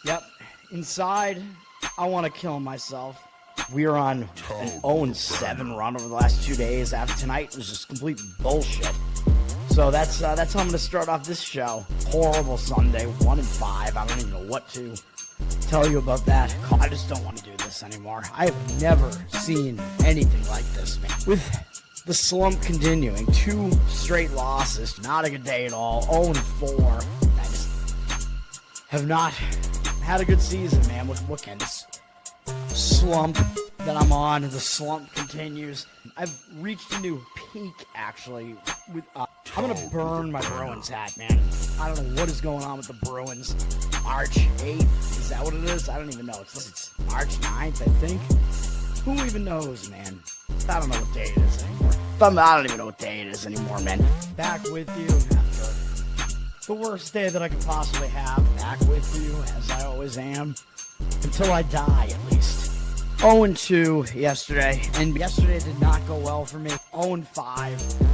Yep. Inside, I want to kill myself. We are on an 0-7 run over the last 2 days. After tonight, it was just complete bullshit. So that's how I'm going to start off this show. Horrible Sunday, 1-5. I don't even know what to tell you about that. I just don't want to do this anymore. I have never seen anything like this, man. With the slump continuing, 2 straight losses, not a good day at all. 0-4. I just have not had a good season, man. What kind of slump that I'm on? The slump continues. I've reached a new peak, actually. I'm gonna burn my Bruins hat, man. I don't know what is going on with the Bruins. March 8th, is that what it is? I don't even know. It's March 9th, I think. Who even knows, man? I don't know what day it is anymore. I don't even know what day it is anymore, man. Back with you after the worst day that I could possibly have. Back with you, as I always am. Until I die, at least. 0-2 yesterday, and yesterday did not go well for me. 0-5.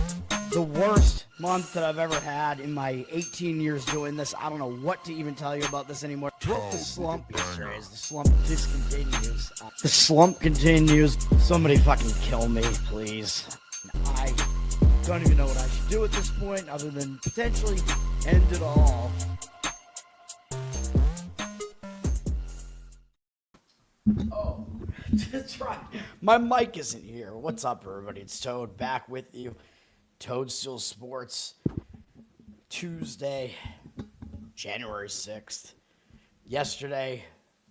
The worst month that I've ever had in my 18 years doing this. I don't know what to even tell you about this anymore. Broke the slump yesterday as the slump just continues. The slump continues. Somebody fucking kill me, please. I don't even know what I should do at this point other than potentially end it all. Oh, that's right. My mic isn't here. What's up, everybody? It's Toad back with you. Toadstool Sports, Tuesday, January 6th. Yesterday,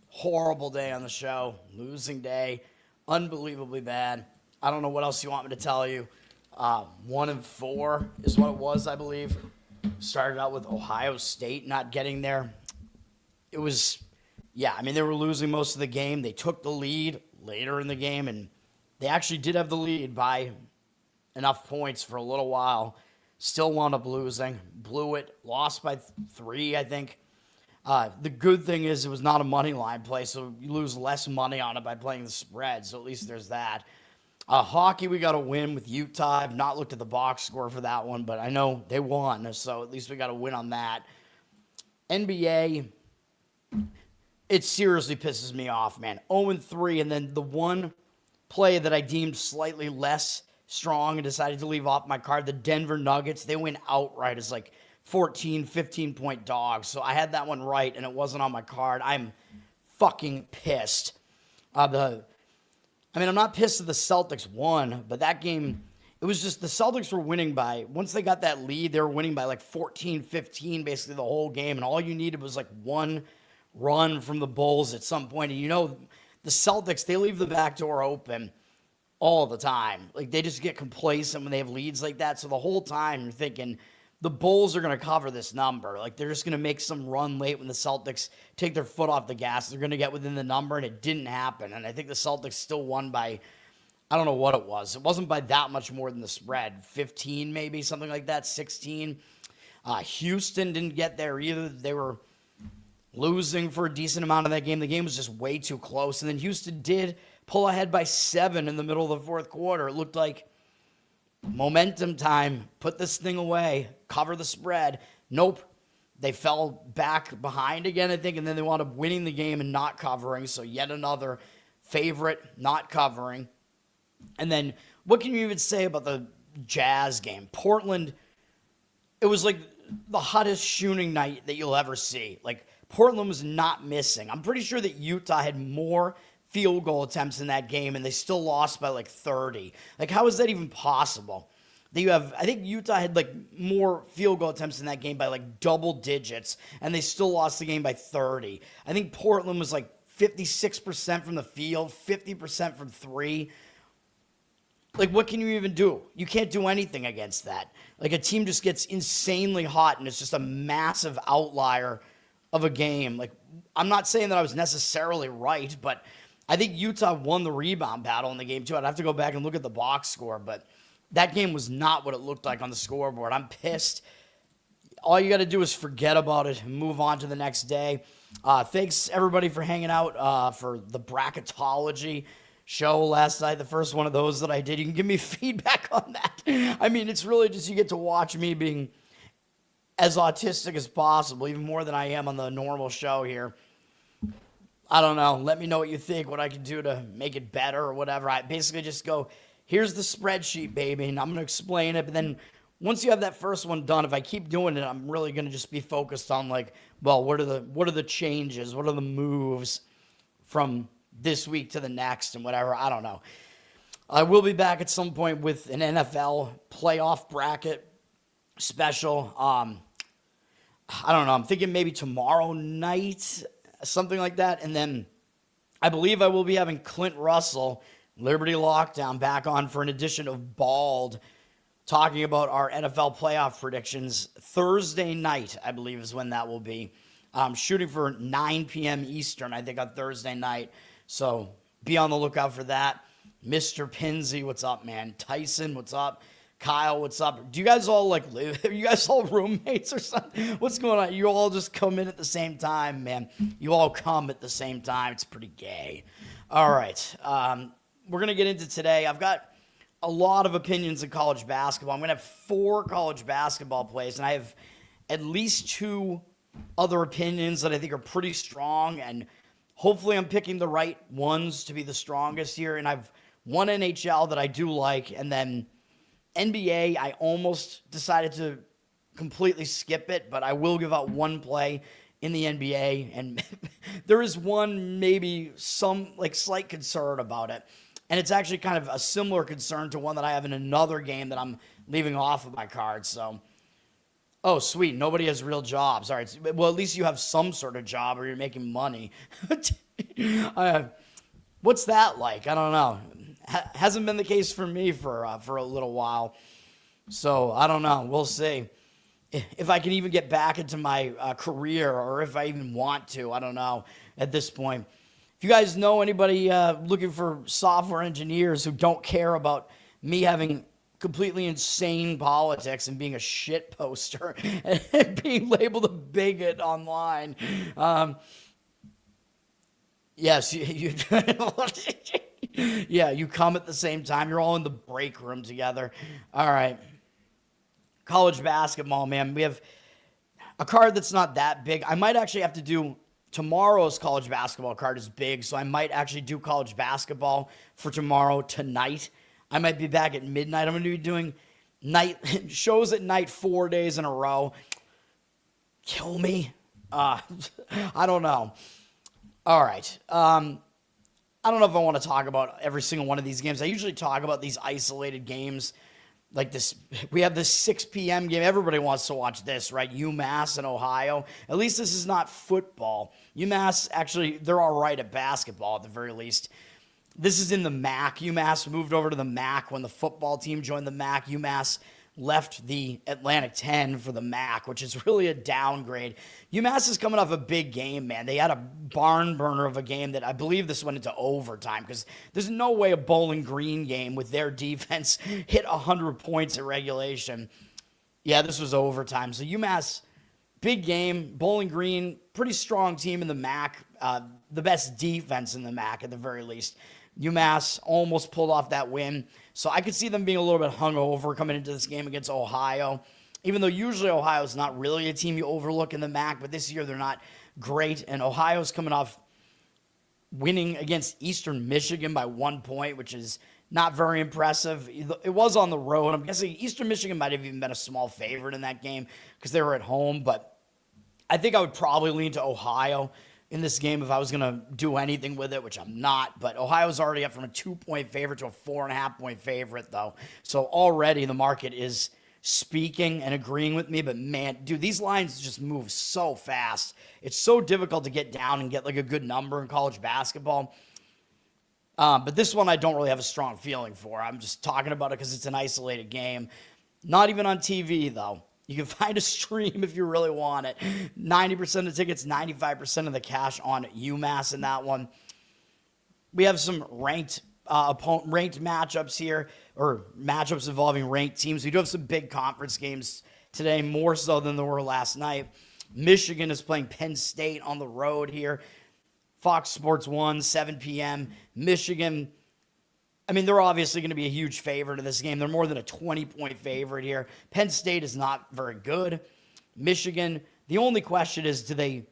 horrible day on the show, losing day, unbelievably bad. I don't know what else you want me to tell you. 1-4 is what it was, I believe. Started out with Ohio State not getting there. It was, they were losing most of the game. They took the lead later in the game, and they actually did have the lead by enough points for a little while. Still wound up losing. Blew it. Lost by 3, I think. The good thing is it was not a money line play, so you lose less money on it by playing the spread, so at least there's that. Hockey, we got a win with Utah. I've not looked at the box score for that one, but I know they won, so at least we got a win on that. NBA, it seriously pisses me off, man. 0-3, and then the one play that I deemed slightly less strong and decided to leave off my card, the Denver Nuggets, they went outright as like 14, 15-point dogs. So I had that one right, and it wasn't on my card. I'm fucking pissed. I'm not pissed that the Celtics won, but that game, it was just the Celtics were winning by, once they got that lead, they were winning by like 14, 15 basically the whole game, and all you needed was like one run from the Bulls at some point. And the Celtics, they leave the back door open all the time. Like, they just get complacent when they have leads like that. So the whole time you're thinking the Bulls are going to cover this number. Like, they're just going to make some run late when the Celtics take their foot off the gas. They're going to get within the number, and it didn't happen. And I think the Celtics still won by, I don't know what it was. It wasn't by that much more than the spread. 15 maybe, something like that, 16. Houston didn't get there either. They were losing for a decent amount of that game. The game was just way too close. And then Houston did pull ahead by 7 in the middle of the fourth quarter. It looked like momentum time. Put this thing away. Cover the spread. Nope. They fell back behind again, I think, and then they wound up winning the game and not covering. So yet another favorite not covering. And then what can you even say about the Jazz game? Portland, it was like the hottest shooting night that you'll ever see. Like, Portland was not missing. I'm pretty sure that Utah had more field goal attempts in that game, and they still lost by like 30. Like, how is that even possible? I think Utah had like more field goal attempts in that game by like double digits, and they still lost the game by 30. I think Portland was like 56% from the field, 50% from 3. Like, what can you even do? You can't do anything against that. Like, a team just gets insanely hot, and it's just a massive outlier of a game. Like, I'm not saying that I was necessarily right, but I think Utah won the rebound battle in the game, too. I'd have to go back and look at the box score, but that game was not what it looked like on the scoreboard. I'm pissed. All you got to do is forget about it and move on to the next day. Thanks, everybody, for hanging out for the bracketology show last night, the first one of those that I did. You can give me feedback on that. I mean, it's really just you get to watch me being as autistic as possible, even more than I am on the normal show here. I don't know. Let me know what you think, what I can do to make it better or whatever. I basically just go, here's the spreadsheet, baby, and I'm going to explain it. But then once you have that first one done, if I keep doing it, I'm really going to just be focused on like, well, what are the changes? What are the moves from this week to the next and whatever? I don't know. I will be back at some point with an NFL playoff bracket special. I don't know. I'm thinking maybe tomorrow night, something like that. And then I believe I will be having Clint Russell, Liberty Lockdown, back on for an edition of Bald, talking about our NFL playoff predictions. Thursday night, I believe, is when that will be. Shooting for 9 p.m. Eastern, I think, on Thursday night. So be on the lookout for that. Mr. Pinsey, what's up, man? Tyson, what's up? Kyle, what's up? Do you guys all live? Are you guys all roommates or something? What's going on? You all just come in at the same time, man. You all come at the same time. It's pretty gay. All right. We're going to get into today. I've got a lot of opinions in college basketball. I'm going to have 4 college basketball plays, and I have at least 2 other opinions that I think are pretty strong, and hopefully I'm picking the right ones to be the strongest here. And I've one NHL that I do like, and then NBA, I almost decided to completely skip it, but I will give out one play in the NBA, and there is one maybe some like slight concern about it, and it's actually kind of a similar concern to one that I have in another game that I'm leaving off of my card. So, oh, sweet, nobody has real jobs. All right, well, at least you have some sort of job or you're making money. What's that like? I don't know. Hasn't been the case for me for a little while. So I don't know. We'll see if I can even get back into my career, or if I even want to. I don't know at this point. If you guys know anybody looking for software engineers who don't care about me having completely insane politics and being a shit poster and being labeled a bigot online, yes, you yeah, you come at the same time. You're all in the break room together. All right. College basketball, man. We have a card that's not that big. I might actually have to do tomorrow's college basketball card is big, so I might actually do college basketball for tomorrow tonight. I might be back at midnight. I'm going to be doing night shows at night 4 days in a row. Kill me. I don't know. All right. I don't know if I want to talk about every single one of these games. I usually talk about these isolated games like this. We have this 6 p.m. game. Everybody wants to watch this, right? UMass and Ohio. At least this is not football. UMass, actually, they're all right at basketball at the very least. This is in the MAC. UMass moved over to the MAC when the football team joined the MAC. UMass left the Atlantic 10 for the MAC, which is really a downgrade. UMass is coming off a big game, man. They had a barn burner of a game that I believe this went into overtime, because there's no way a Bowling Green game with their defense hit 100 points at regulation. Yeah, this was overtime. So UMass, big game. Bowling Green, pretty strong team in the MAC. The best defense in the MAC at the very least. UMass almost pulled off that win. So I could see them being a little bit hungover coming into this game against Ohio, even though usually Ohio's not really a team you overlook in the MAC, but this year they're not great. And Ohio's coming off winning against Eastern Michigan by 1 point, which is not very impressive. It was on the road. I'm guessing Eastern Michigan might have even been a small favorite in that game because they were at home, but I think I would probably lean to Ohio in this game if I was going to do anything with it, which I'm not. But Ohio's already up from a 2-point favorite to a 4.5-point favorite, though. So already the market is speaking and agreeing with me. But, man, dude, these lines just move so fast. It's so difficult to get down and get, like, a good number in college basketball. But this one I don't really have a strong feeling for. I'm just talking about it because it's an isolated game. Not even on TV, though. You can find a stream if you really want it. 90% of tickets, 95% of the cash on UMass in that one. We have some ranked matchups here, or matchups involving ranked teams. We do have some big conference games today, more so than there were last night. Michigan is playing Penn State on the road here. Fox Sports 1, 7 p.m. Michigan, I mean, they're obviously going to be a huge favorite in this game. They're more than a 20-point favorite here. Penn State is not very good. Michigan, the only question is, do they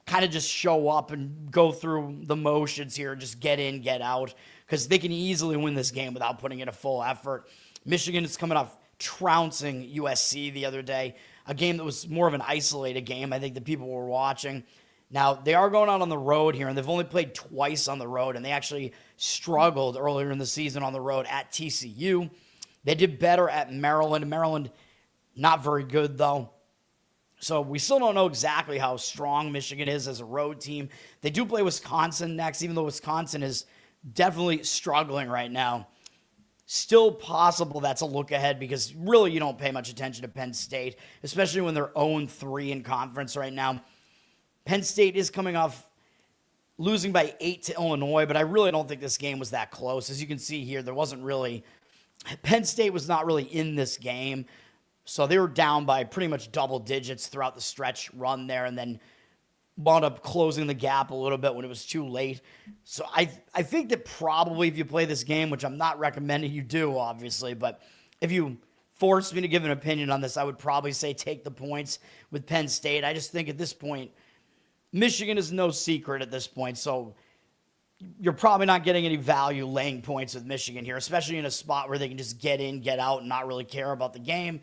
kind of just show up and go through the motions here, just get in, get out, because they can easily win this game without putting in a full effort. Michigan is coming off trouncing USC the other day, a game that was more of an isolated game, I think, that people were watching. Now, they are going out on the road here, and they've only played twice on the road, and they actually struggled earlier in the season on the road at TCU. They did better at Maryland. Maryland, not very good, though. So we still don't know exactly how strong Michigan is as a road team. They do play Wisconsin next, even though Wisconsin is definitely struggling right now. Still possible that's a look ahead because really you don't pay much attention to Penn State, especially when they're 0-3 in conference right now. Penn State is coming off losing by 8 to Illinois, but I really don't think this game was that close. As you can see here, Penn State was not really in this game. So they were down by pretty much double digits throughout the stretch run there and then wound up closing the gap a little bit when it was too late. So I think that probably if you play this game, which I'm not recommending you do, obviously, but if you force me to give an opinion on this, I would probably say take the points with Penn State. I just think at this point, Michigan is no secret at this point, so you're probably not getting any value laying points with Michigan here, especially in a spot where they can just get in, get out, and not really care about the game.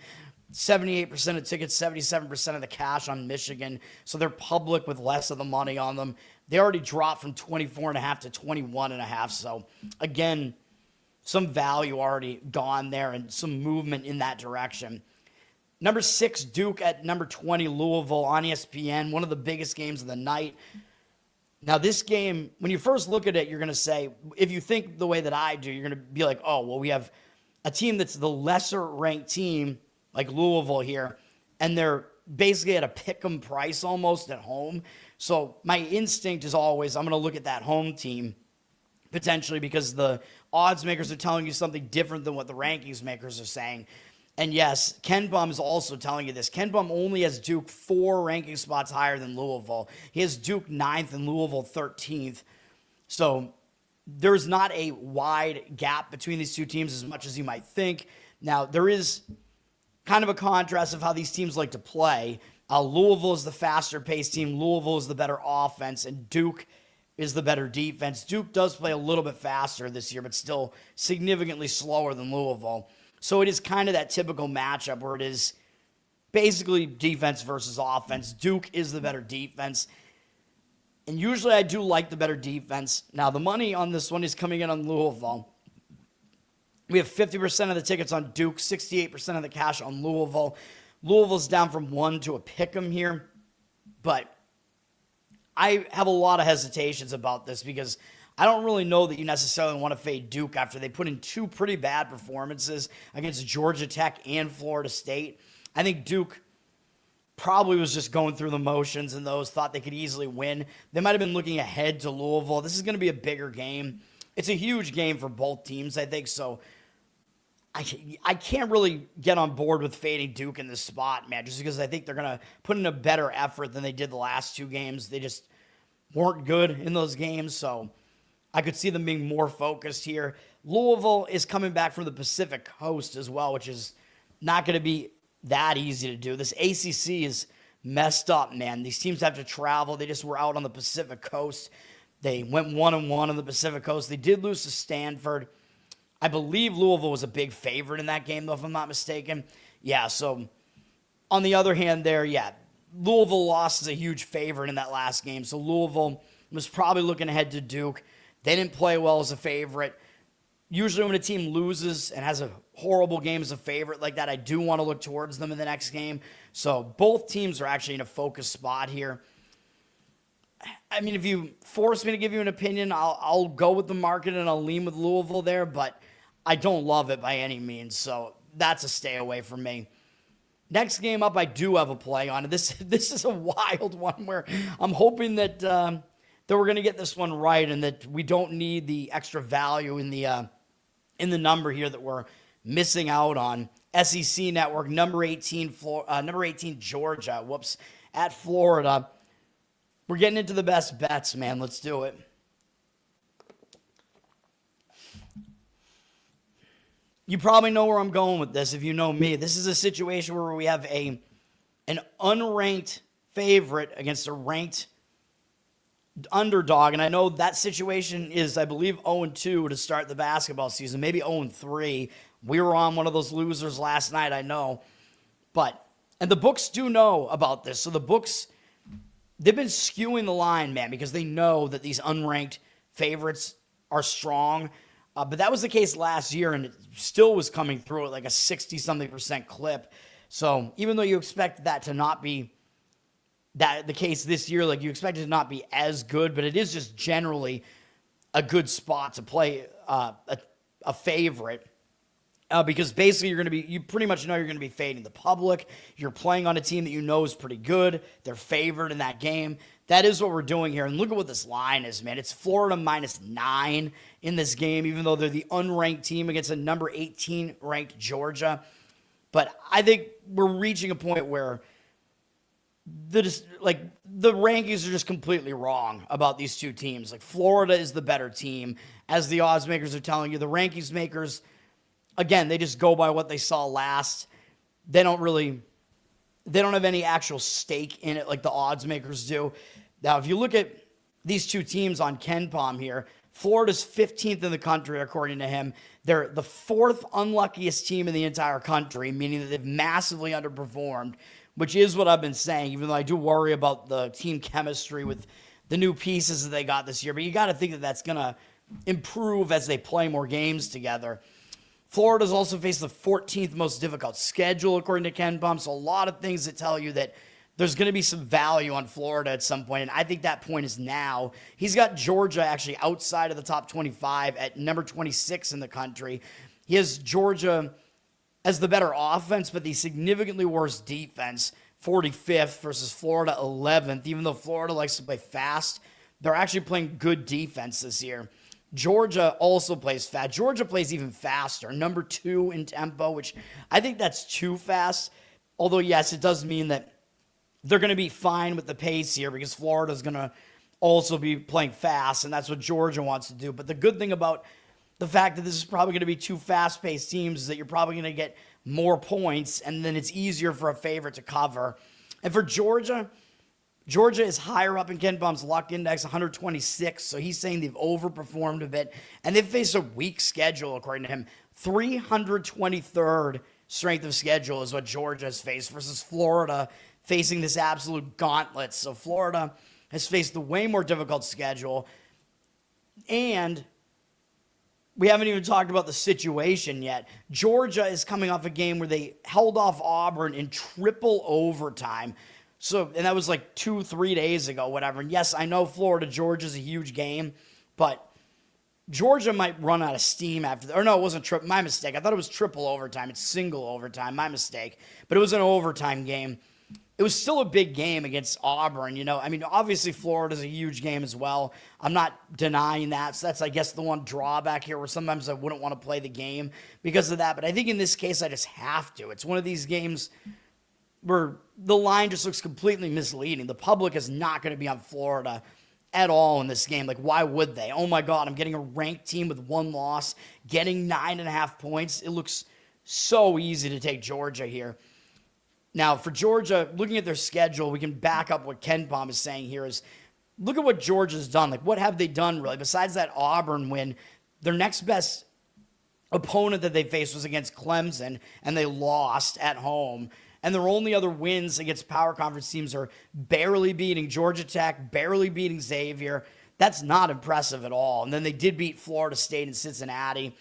78% of tickets, 77% of the cash on Michigan, so they're public with less of the money on them. They already dropped from 24.5 to 21.5, so again, some value already gone there and some movement in that direction. Number 6, Duke at number 20, Louisville on ESPN, one of the biggest games of the night. Now, this game, when you first look at it, you're going to say, if you think the way that I do, you're going to be like, oh, well, we have a team that's the lesser-ranked team, like Louisville here, and they're basically at a pick-em price almost at home. So my instinct is always, I'm going to look at that home team, potentially, because the odds makers are telling you something different than what the rankings makers are saying. And yes, Ken Bum is also telling you this. Ken Bum only has Duke 4 ranking spots higher than Louisville. He has Duke 9th and Louisville 13th. So there's not a wide gap between these two teams as much as you might think. Now, there is kind of a contrast of how these teams like to play. Louisville is the faster-paced team. Louisville is the better offense, and Duke is the better defense. Duke does play a little bit faster this year, but still significantly slower than Louisville. So it is kind of that typical matchup where it is basically defense versus offense. Duke is the better defense. And usually I do like the better defense. Now, the money on this one is coming in on Louisville. We have 50% of the tickets on Duke, 68% of the cash on Louisville. Louisville's down from 1 to a pick'em here. But I have a lot of hesitations about this because I don't really know that you necessarily want to fade Duke after they put in 2 pretty bad performances against Georgia Tech and Florida State. I think Duke probably was just going through the motions and those thought they could easily win. They might have been looking ahead to Louisville. This is going to be a bigger game. It's a huge game for both teams, I think, so I can't really get on board with fading Duke in this spot, man, just because I think they're going to put in a better effort than they did the last 2 games. They just weren't good in those games, so I could see them being more focused here. Louisville is coming back from the Pacific Coast as well, which is not going to be that easy to do. This ACC is messed up, man. These teams have to travel. They just were out on the Pacific Coast. They went 1-1 on the Pacific Coast. They did lose to Stanford. I believe Louisville was a big favorite in that game, though, if I'm not mistaken. Yeah, so on the other hand there, yeah, Louisville lost as a huge favorite in that last game. So Louisville was probably looking ahead to Duke. They didn't play well as a favorite. Usually when a team loses and has a horrible game as a favorite like that, I do want to look towards them in the next game. So both teams are actually in a focus spot here. I mean, if you force me to give you an opinion, I'll go with the market and I'll lean with Louisville there, but I don't love it by any means, so that's a stay away from me. Next game up, I do have a play on. This is a wild one where I'm hoping that we're going to get this one right and that we don't need the extra value in the number here that we're missing out on. SEC Network, number 18 Georgia, at Florida. We're getting into the best bets, man. Let's do it. You probably know where I'm going with this if you know me. This is a situation where we have an unranked favorite against a ranked underdog, and I know that situation is, I believe, 0-2 to start the basketball season, maybe 0-3. We were on one of those losers last night, I know. And the books do know about this. So the books, they've been skewing the line, man, because they know that these unranked favorites are strong. But that was the case last year, and it still was coming through at like a 60-something% clip. So even though you expect that to not be the case this year, like you expect it to not be as good, but it is just generally a good spot to play a favorite. Because basically you pretty much know you're going to be fading the public. You're playing on a team that you know is pretty good. They're favored in that game. That is what we're doing here. And look at what this line is, man. It's Florida -9 in this game, even though they're the unranked team against a number 18 ranked Georgia. But I think we're reaching a point where the rankings are just completely wrong about these two teams. Like, Florida is the better team, as the odds makers are telling you. The rankings makers, again, they just go by what they saw last. They don't have any actual stake in it like the odds makers do. Now, if you look at these two teams on KenPom here, Florida's 15th in the country, according to him. They're the 4th unluckiest team in the entire country, meaning that they've massively underperformed, which is what I've been saying, even though I do worry about the team chemistry with the new pieces that they got this year. But you got to think that that's going to improve as they play more games together. Florida's also faced the 14th most difficult schedule, according to KenPom. So a lot of things that tell you that there's going to be some value on Florida at some point, and I think that point is now. He's got Georgia actually outside of the top 25 at number 26 in the country. He has Georgia as the better offense, but the significantly worse defense, 45th versus Florida 11th. Even though Florida likes to play fast, they're actually playing good defense this year. Georgia also plays fast. Georgia plays even faster, number 2 in tempo, which I think that's too fast. Although, yes, it does mean that they're going to be fine with the pace here because Florida's going to also be playing fast, and that's what Georgia wants to do. But the good thing about the fact that this is probably going to be two fast-paced teams is that you're probably going to get more points, and then it's easier for a favorite to cover. And for Georgia is higher up in KenPom's luck index, 126, so he's saying they've overperformed a bit. And they've faced a weak schedule, according to him. 323rd strength of schedule is what Georgia has faced versus Florida facing this absolute gauntlet. So Florida has faced the way more difficult schedule. And we haven't even talked about the situation yet. Georgia is coming off a game where they held off Auburn in triple overtime. And that was like 2-3 days ago, whatever. And yes, I know Florida-Georgia's a huge game, but Georgia might run out of steam after that. Or no, it wasn't triple. My mistake. I thought it was triple overtime. It's single overtime. My mistake. But it was an overtime game. It was still a big game against Auburn, you know. I mean, obviously Florida's a huge game as well. I'm not denying that. So that's, I guess, the one drawback here where sometimes I wouldn't want to play the game because of that. But I think in this case, I just have to. It's one of these games where the line just looks completely misleading. The public is not going to be on Florida at all in this game. Like, why would they? Oh, my God, I'm getting a ranked team with one loss, getting 9.5 points. It looks so easy to take Georgia here. Now, for Georgia, looking at their schedule, we can back up what KenPom is saying here is look at what Georgia's done. Like, what have they done, really? Besides that Auburn win, their next best opponent that they faced was against Clemson, and they lost at home. And their only other wins against power conference teams are barely beating Georgia Tech, barely beating Xavier. That's not impressive at all. And then they did beat Florida State and Cincinnati.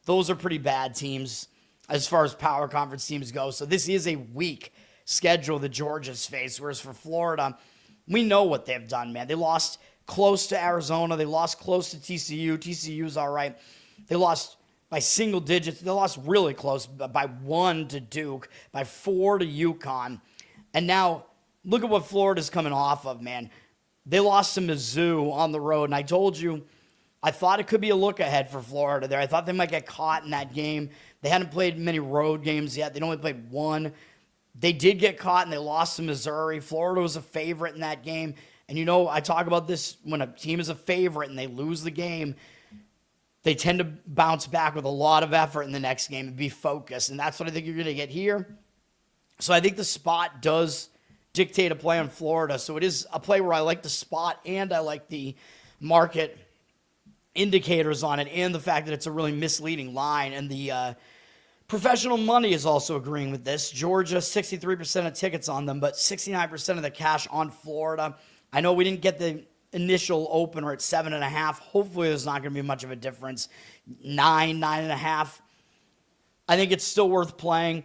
Those are pretty bad teams as far as power conference teams go. So this is a weak schedule that Georgia's faced, whereas for Florida, we know what they've done, man. They lost close to Arizona. They lost close to TCU. TCU's all right. They lost by single digits. They lost really close, by 1 to Duke, by 4 to UConn. And now look at what Florida's coming off of, man. They lost to Mizzou on the road, and I told you, I thought it could be a look ahead for Florida there. I thought they might get caught in that game. They hadn't played many road games yet. They'd only played one. They did get caught, and they lost to Missouri. Florida was a favorite in that game. And, you know, I talk about this when a team is a favorite and they lose the game, they tend to bounce back with a lot of effort in the next game and be focused. And that's what I think you're going to get here. So I think the spot does dictate a play on Florida. So it is a play where I like the spot and I like the market indicators on it and the fact that it's a really misleading line. And the professional money is also agreeing with this. Georgia, 63% of tickets on them, but 69% of the cash on Florida. I know we didn't get the initial opener at 7.5. Hopefully there's not going to be much of a difference. 9.5. I think it's still worth playing.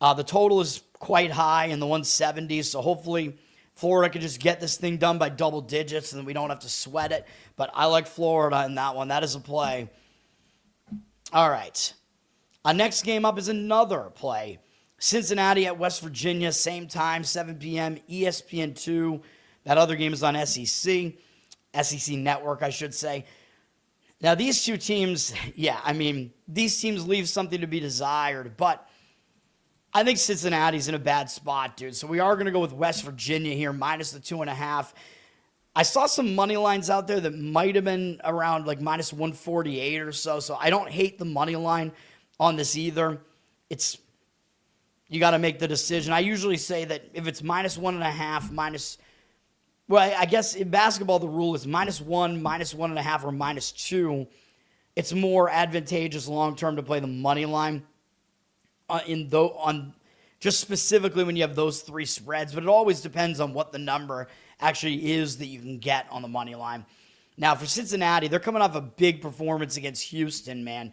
The total is quite high in the 170s, so hopefully Florida can just get this thing done by double digits and we don't have to sweat it. But I like Florida in that one. That is a play. All right. Our next game up is another play. Cincinnati at West Virginia, same time, 7 p.m., ESPN2. That other game is on SEC Network, I should say. Now, these two teams, these teams leave something to be desired, but I think Cincinnati's in a bad spot, dude. So we are going to go with West Virginia here, minus the 2.5. I saw some money lines out there that might have been around like minus 148 or so. So I don't hate the money line on this either. You got to make the decision. I usually say that if it's minus 1.5, I guess in basketball the rule is -1, -1.5, or -2. It's more advantageous long term to play the money line on just specifically when you have those three spreads, but it always depends on what the number actually is that you can get on the money line. Now for Cincinnati, they're coming off a big performance against Houston, man.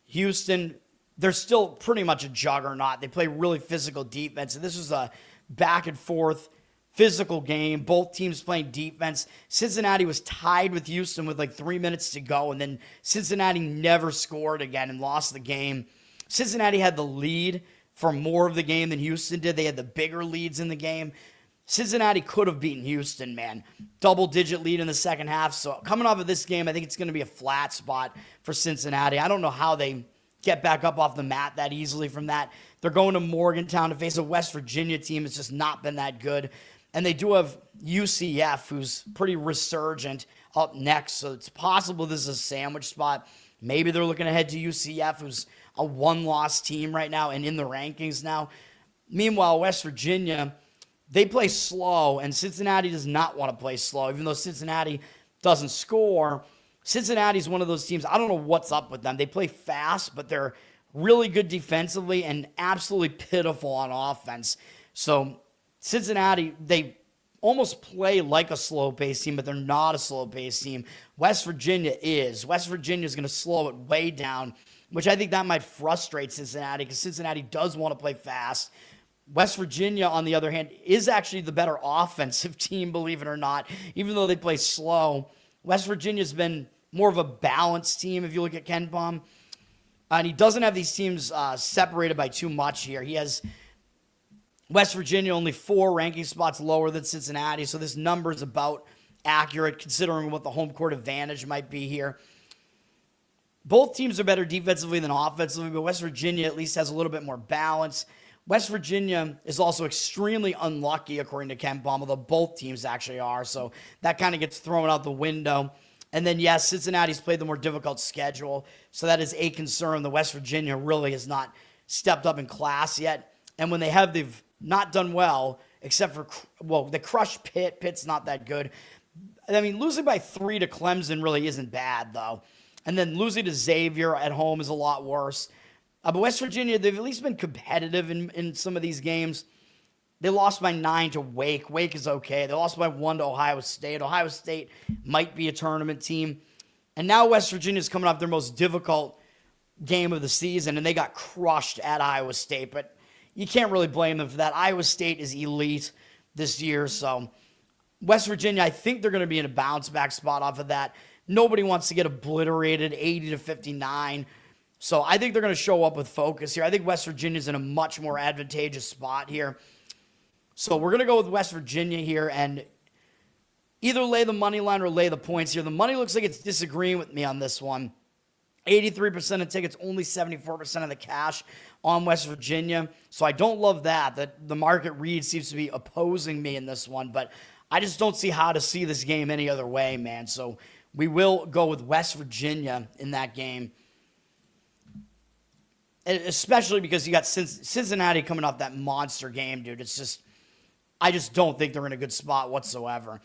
Houston, they're still pretty much a juggernaut. They play really physical defense, and this was a back and forth physical game. Both teams playing defense. Cincinnati was tied with Houston with like 3 minutes to go, and then Cincinnati never scored again and lost the game. Cincinnati had the lead for more of the game than Houston did. They had the bigger leads in the game. Cincinnati could have beaten Houston, man. Double-digit lead in the second half. So coming off of this game, I think it's going to be a flat spot for Cincinnati. I don't know how they get back up off the mat that easily from that. They're going to Morgantown to face a West Virginia team that's just not been that good. And they do have UCF, who's pretty resurgent, up next. So it's possible this is a sandwich spot. Maybe they're looking ahead to UCF, who's a one-loss team right now and in the rankings now. Meanwhile, West Virginia, they play slow, and Cincinnati does not want to play slow. Even though Cincinnati doesn't score, Cincinnati's one of those teams, I don't know what's up with them. They play fast, but they're really good defensively and absolutely pitiful on offense. So Cincinnati, they almost play like a slow-paced team, but they're not a slow-paced team. West Virginia is. West Virginia is going to slow it way down, which I think that might frustrate Cincinnati because Cincinnati does want to play fast. West Virginia, on the other hand, is actually the better offensive team, believe it or not, even though they play slow. West Virginia's been more of a balanced team if you look at KenPom. And he doesn't have these teams separated by too much here. He has West Virginia only 4 ranking spots lower than Cincinnati, so this number is about accurate considering what the home court advantage might be here. Both teams are better defensively than offensively, but West Virginia at least has a little bit more balance. West Virginia is also extremely unlucky, according to KenPom, although both teams actually are, so that kind of gets thrown out the window. And then, yes, Cincinnati's played the more difficult schedule, so that is a concern. The West Virginia really has not stepped up in class yet, and when they have, they've not done well, except for, they crushed Pitt. Pitt's not that good. I mean, losing by 3 to Clemson really isn't bad, though. And then losing to Xavier at home is a lot worse. But West Virginia, they've at least been competitive in some of these games. They lost by 9 to Wake. Wake is okay. They lost by 1 to Ohio State. Ohio State might be a tournament team. And now West Virginia's coming off their most difficult game of the season, and they got crushed at Iowa State. But you can't really blame them for that. Iowa State is elite this year. So West Virginia, I think they're going to be in a bounce-back spot off of that. Nobody wants to get obliterated 80 to 59. So I think they're going to show up with focus here. I think West Virginia's in a much more advantageous spot here. So we're going to go with West Virginia here and either lay the money line or lay the points here. The money looks like it's disagreeing with me on this one. 83% of tickets, only 74% of the cash on West Virginia. So I don't love that the market read seems to be opposing me in this one. But I just don't see how to see this game any other way, man. So we will go with West Virginia in that game. Especially because you got Cincinnati coming off that monster game, dude. It's just, I just don't think they're in a good spot whatsoever.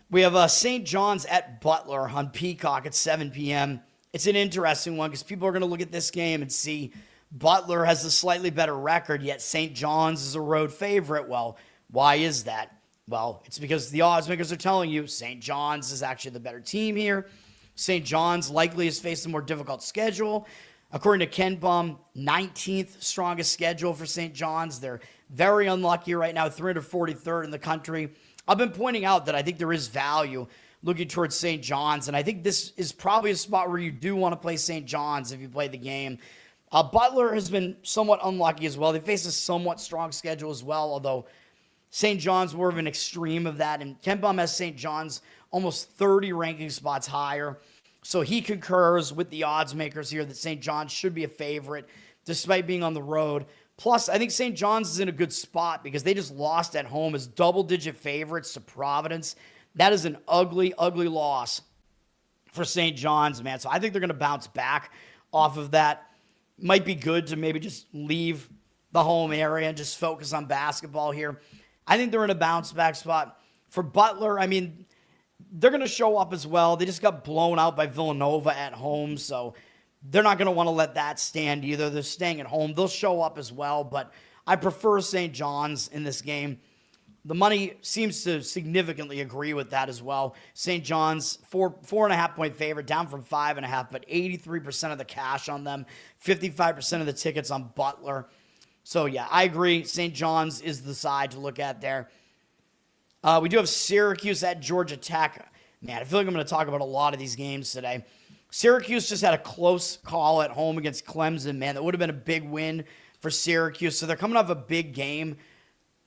We have St. John's at Butler on Peacock at 7 p.m. It's an interesting one because people are going to look at this game and see Butler has a slightly better record, yet St. John's is a road favorite. Well, why is that? Well, it's because the odds makers are telling you St. John's is actually the better team here. St. John's likely has faced a more difficult schedule. According to Ken Bum, 19th strongest schedule for St. John's. They're very unlucky right now, 343rd in the country. I've been pointing out that I think there is value looking towards St. John's, and I think this is probably a spot where you do want to play St. John's if you play the game. Butler has been somewhat unlucky as well. They face a somewhat strong schedule as well, although St. John's more of an extreme of that, and Ken Bum has St. John's almost 30 ranking spots higher. So he concurs with the odds makers here that St. John's should be a favorite despite being on the road. Plus, I think St. John's is in a good spot because they just lost at home as double-digit favorites to Providence. That is an ugly, ugly loss for St. John's, man. So I think they're going to bounce back off of that. Might be good to maybe just leave the home area and just focus on basketball here. I think they're in a bounce-back spot. For Butler, I mean, they're going to show up as well. They just got blown out by Villanova at home, so they're not going to want to let that stand either. They're staying at home. They'll show up as well, but I prefer St. John's in this game. The money seems to significantly agree with that as well. St. John's, 4.5 point favorite, down from 5.5, but 83% of the cash on them, 55% of the tickets on Butler. So, yeah, I agree. St. John's is the side to look at there. We do have Syracuse at Georgia Tech. Man, I feel like I'm going to talk about a lot of these games today. Syracuse just had a close call at home against Clemson, man. That would have been a big win for Syracuse. So they're coming off a big game.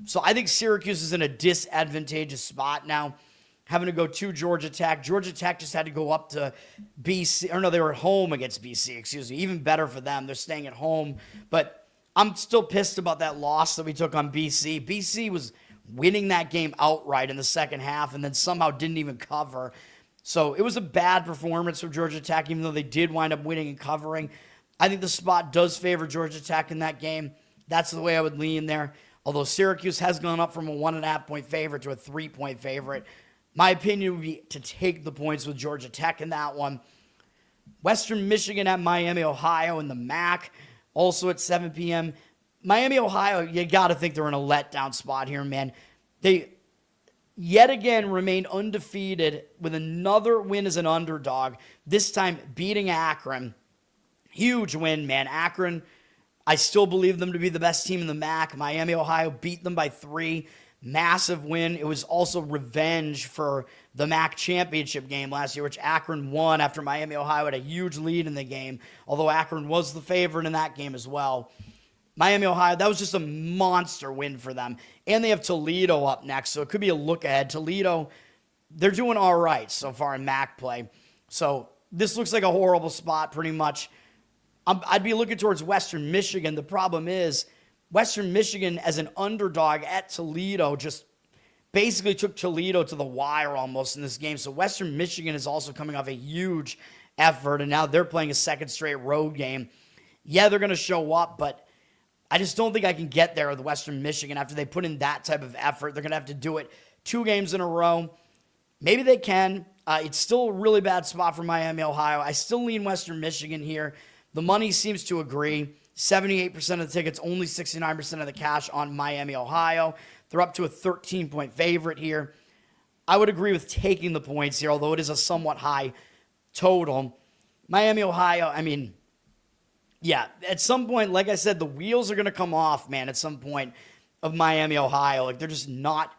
So I think Syracuse is in a disadvantageous spot now, having to go to Georgia Tech. Georgia Tech just had to go up to BC. Or no, they were at home against BC, excuse me. Even better for them. They're staying at home. But I'm still pissed about that loss that we took on BC. BC was winning that game outright in the second half and then somehow didn't even cover. So it was a bad performance from Georgia Tech, even though they did wind up winning and covering. I think the spot does favor Georgia Tech in that game. That's the way I would lean there. Although Syracuse has gone up from a 1.5 point favorite to a 3 point favorite. My opinion would be to take the points with Georgia Tech in that one. Western Michigan at Miami, Ohio in the MAC, also at 7 p.m. Miami, Ohio, you got to think they're in a letdown spot here, man. They yet again remain undefeated with another win as an underdog, this time beating Akron. Huge win, man. Akron, I still believe them to be the best team in the MAC. Miami, Ohio beat them by 3. Massive win. It was also revenge for the MAC championship game last year, which Akron won after Miami, Ohio had a huge lead in the game, although Akron was the favorite in that game as well. Miami, Ohio, that was just a monster win for them. And they have Toledo up next, so it could be a look ahead. Toledo, they're doing all right so far in MAC play. So this looks like a horrible spot pretty much. I'd be looking towards Western Michigan. The problem is Western Michigan as an underdog at Toledo just basically took Toledo to the wire almost in this game. So Western Michigan is also coming off a huge effort, and now they're playing a second straight road game. Yeah, they're going to show up, but I just don't think I can get there with Western Michigan after they put in that type of effort. They're going to have to do it 2 games in a row. Maybe they can. It's still a really bad spot for Miami, Ohio. I still lean Western Michigan here. The money seems to agree. 78% of the tickets, only 69% of the cash on Miami, Ohio. They're up to a 13-point favorite here. I would agree with taking the points here, although it is a somewhat high total. Miami, Ohio, I mean, yeah, at some point, like I said, the wheels are going to come off, man, at some point of Miami, Ohio. Like, they're just not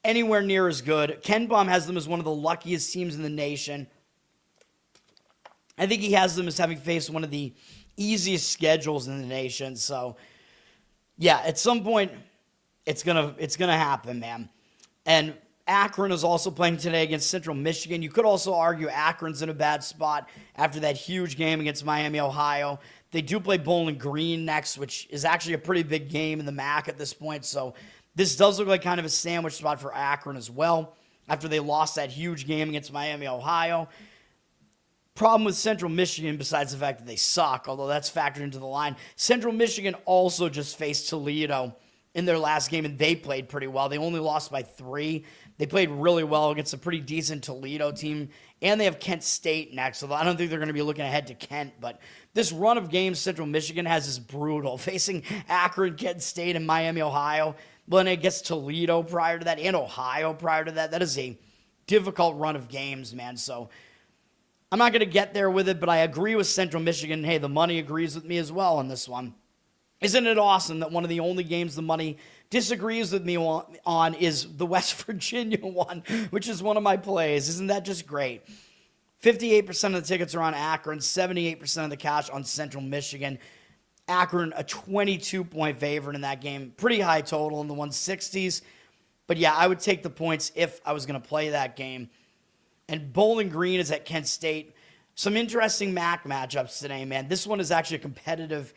anywhere near as good. Ken Bum has them as one of the luckiest teams in the nation. I think he has them as having faced one of the easiest schedules in the nation. So, yeah, at some point, it's gonna happen, man. And Akron is also playing today against Central Michigan. You could also argue Akron's in a bad spot after that huge game against Miami, Ohio. They do play Bowling Green next, which is actually a pretty big game in the MAC at this point. So this does look like kind of a sandwich spot for Akron as well after they lost that huge game against Miami, Ohio. Problem with Central Michigan, besides the fact that they suck, although that's factored into the line, Central Michigan also just faced Toledo in their last game, and they played pretty well. They only lost by 3. They played really well against a pretty decent Toledo team, and they have Kent State next, although I don't think they're going to be looking ahead to Kent. But this run of games Central Michigan has is brutal, facing Akron, Kent State, and Miami, Ohio. But then it gets Toledo prior to that, and Ohio prior to that. That is a difficult run of games, man. So I'm not going to get there with it, but I agree with Central Michigan. Hey, the money agrees with me as well on this one. Isn't it awesome that one of the only games the money disagrees with me on is the West Virginia one, which is one of my plays? Isn't that just great? 58% of the tickets are on Akron, 78% of the cash on Central Michigan. Akron, a 22-point favorite in that game. Pretty high total in the 160s. But yeah, I would take the points if I was going to play that game. And Bowling Green is at Kent State. Some interesting MAC matchups today, man. This one is actually a competitive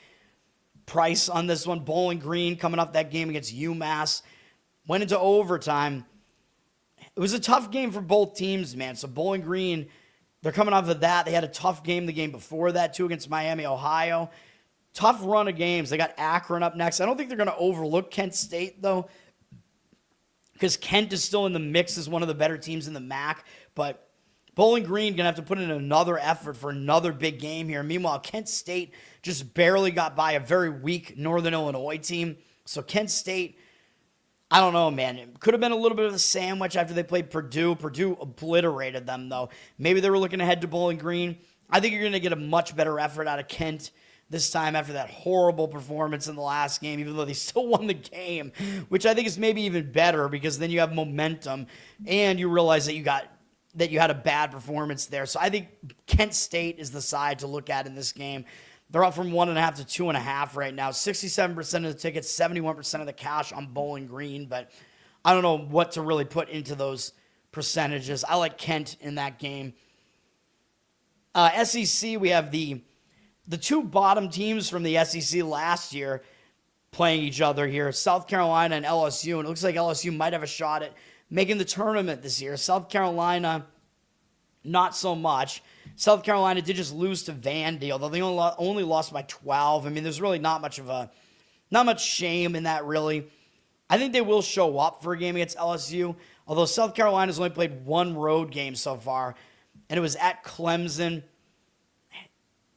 price on this one. Bowling Green coming off that game against UMass. Went into overtime. It was a tough game for both teams, man. So Bowling Green, they're coming off of that. They had a tough game the game before that, too, against Miami, Ohio. Tough run of games. They got Akron up next. I don't think they're going to overlook Kent State, though, because Kent is still in the mix as one of the better teams in the MAC. But Bowling Green going to have to put in another effort for another big game here. Meanwhile, Kent State just barely got by a very weak Northern Illinois team. So Kent State, I don't know, man. It could have been a little bit of a sandwich after they played Purdue. Purdue obliterated them, though. Maybe they were looking ahead to Bowling Green. I think you're going to get a much better effort out of Kent this time after that horrible performance in the last game, even though they still won the game, which I think is maybe even better because then you have momentum and you realize that you had a bad performance there. So I think Kent State is the side to look at in this game. They're up from 1.5 to 2.5 right now. 67% of the tickets, 71% of the cash on Bowling Green, but I don't know what to really put into those percentages. I like Kent in that game. SEC, we have the two bottom teams from the SEC last year playing each other here, South Carolina and LSU, and it looks like LSU might have a shot at making the tournament this year. South Carolina, not so much. South Carolina did just lose to Vandy, although they only lost by 12. I mean, there's really not much shame in that, really. I think they will show up for a game against LSU, although South Carolina's only played one road game so far, and it was at Clemson.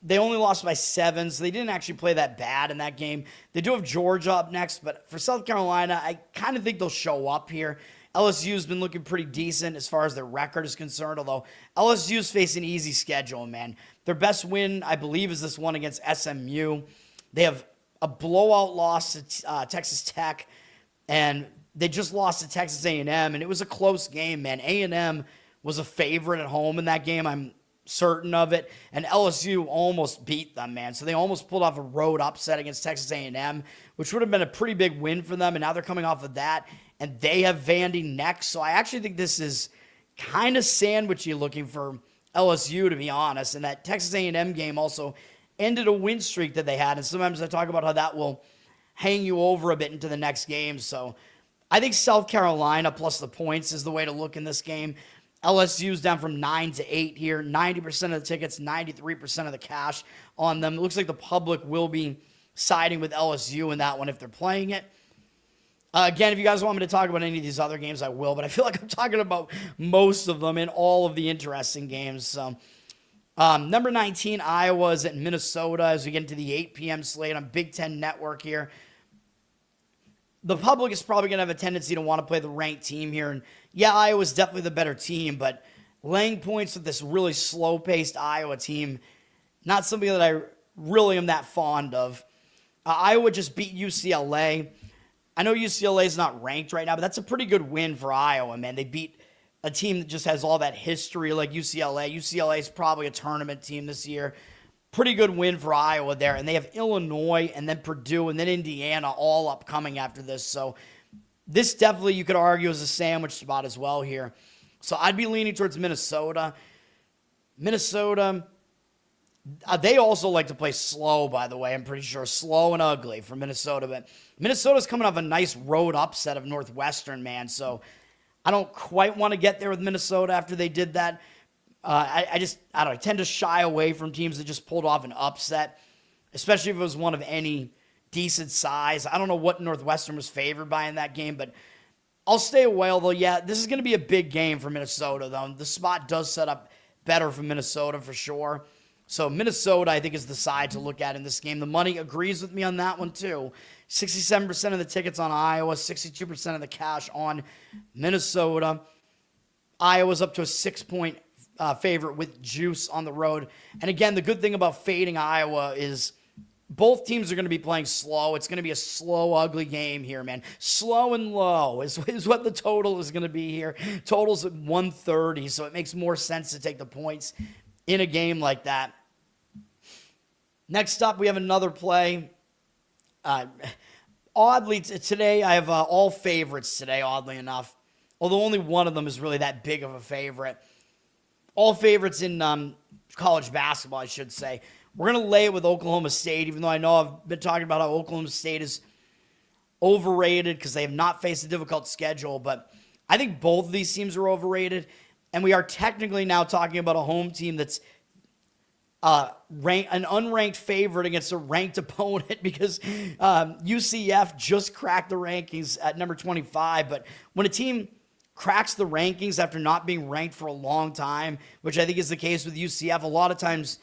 They only lost by 7, so they didn't actually play that bad in that game. They do have Georgia up next, but for South Carolina, I kind of think they'll show up here. LSU's been looking pretty decent as far as their record is concerned, although LSU's facing an easy schedule, man. Their best win, I believe, is this one against SMU. They have a blowout loss to Texas Tech, and they just lost to Texas A&M, and it was a close game, man. A&M was a favorite at home in that game. I'm certain of it, and LSU almost beat them, man. So they almost pulled off a road upset against Texas A&M, which would have been a pretty big win for them, and now they're coming off of that, and they have Vandy next. So I actually think this is kind of sandwichy looking for LSU, to be honest, and that Texas A&M game also ended a win streak that they had, and sometimes I talk about how that will hang you over a bit into the next game. So I think South Carolina plus the points is the way to look in this game. LSU's down from 9 to 8 here. 90% of the tickets, 93% of the cash on them. It looks like the public will be siding with LSU in that one if they're playing it. Again, if you guys want me to talk about any of these other games, I will, but I feel like I'm talking about most of them in all of the interesting games. So, number 19, Iowa is at Minnesota as we get into the 8 p.m. slate on Big Ten Network here. The public is probably going to have a tendency to want to play the ranked team here. And yeah, Iowa's definitely the better team, but laying points with this really slow-paced Iowa team, not something that I really am that fond of. Iowa just beat UCLA. I know UCLA is not ranked right now, but that's a pretty good win for Iowa, man. They beat a team that just has all that history like UCLA. UCLA is probably a tournament team this year. Pretty good win for Iowa there. And they have Illinois and then Purdue and then Indiana all upcoming after this. So this definitely, you could argue, is a sandwich spot as well here. So I'd be leaning towards Minnesota. Minnesota, they also like to play slow, by the way. I'm pretty sure slow and ugly for Minnesota. But Minnesota's coming off a nice road upset of Northwestern, man. So I don't quite want to get there with Minnesota after they did that. I don't know, I tend to shy away from teams that just pulled off an upset, especially if it was one of any decent size. I don't know what Northwestern was favored by in that game, but I'll stay away. Although, yeah, this is going to be a big game for Minnesota, though. The spot does set up better for Minnesota for sure. So Minnesota, I think, is the side to look at in this game. The money agrees with me on that one, too. 67% of the tickets on Iowa, 62% of the cash on Minnesota. Iowa's up to a 6-point favorite with juice on the road. And again, the good thing about fading Iowa is both teams are going to be playing slow. It's going to be a slow, ugly game here, man. Slow and low is what the total is going to be here. Total's at 130, so it makes more sense to take the points in a game like that. Next up, we have another play. Oddly, today, I have all favorites today, oddly enough. Although only one of them is really that big of a favorite. All favorites in college basketball, I should say. We're going to lay it with Oklahoma State, even though I know I've been talking about how Oklahoma State is overrated because they have not faced a difficult schedule. But I think both of these teams are overrated. And we are technically now talking about a home team that's an unranked favorite against a ranked opponent because UCF just cracked the rankings at number 25. But when a team cracks the rankings after not being ranked for a long time, which I think is the case with UCF, a lot of times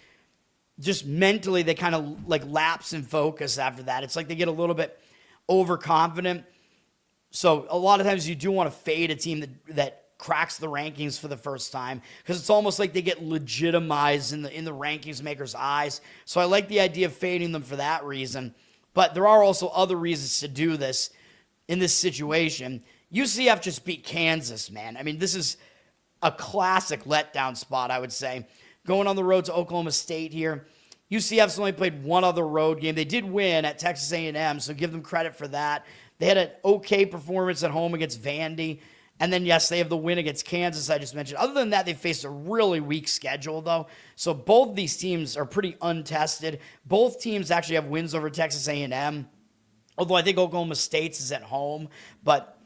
just mentally they kind of like lapse in focus after that. It's like they get a little bit overconfident. So a lot of times you do want to fade a team that cracks the rankings for the first time because it's almost like they get legitimized in the rankings makers' eyes. So I like the idea of fading them for that reason. But there are also other reasons to do this in this situation. UCF just beat Kansas, man. I mean, this is a classic letdown spot, I would say. Going on the road to Oklahoma State here. UCF's only played one other road game. They did win at Texas A&M, so give them credit for that. They had an okay performance at home against Vandy. And then, yes, they have the win against Kansas I just mentioned. Other than that, they faced a really weak schedule, though. So both of these teams are pretty untested. Both teams actually have wins over Texas A&M, although I think Oklahoma State's is at home. But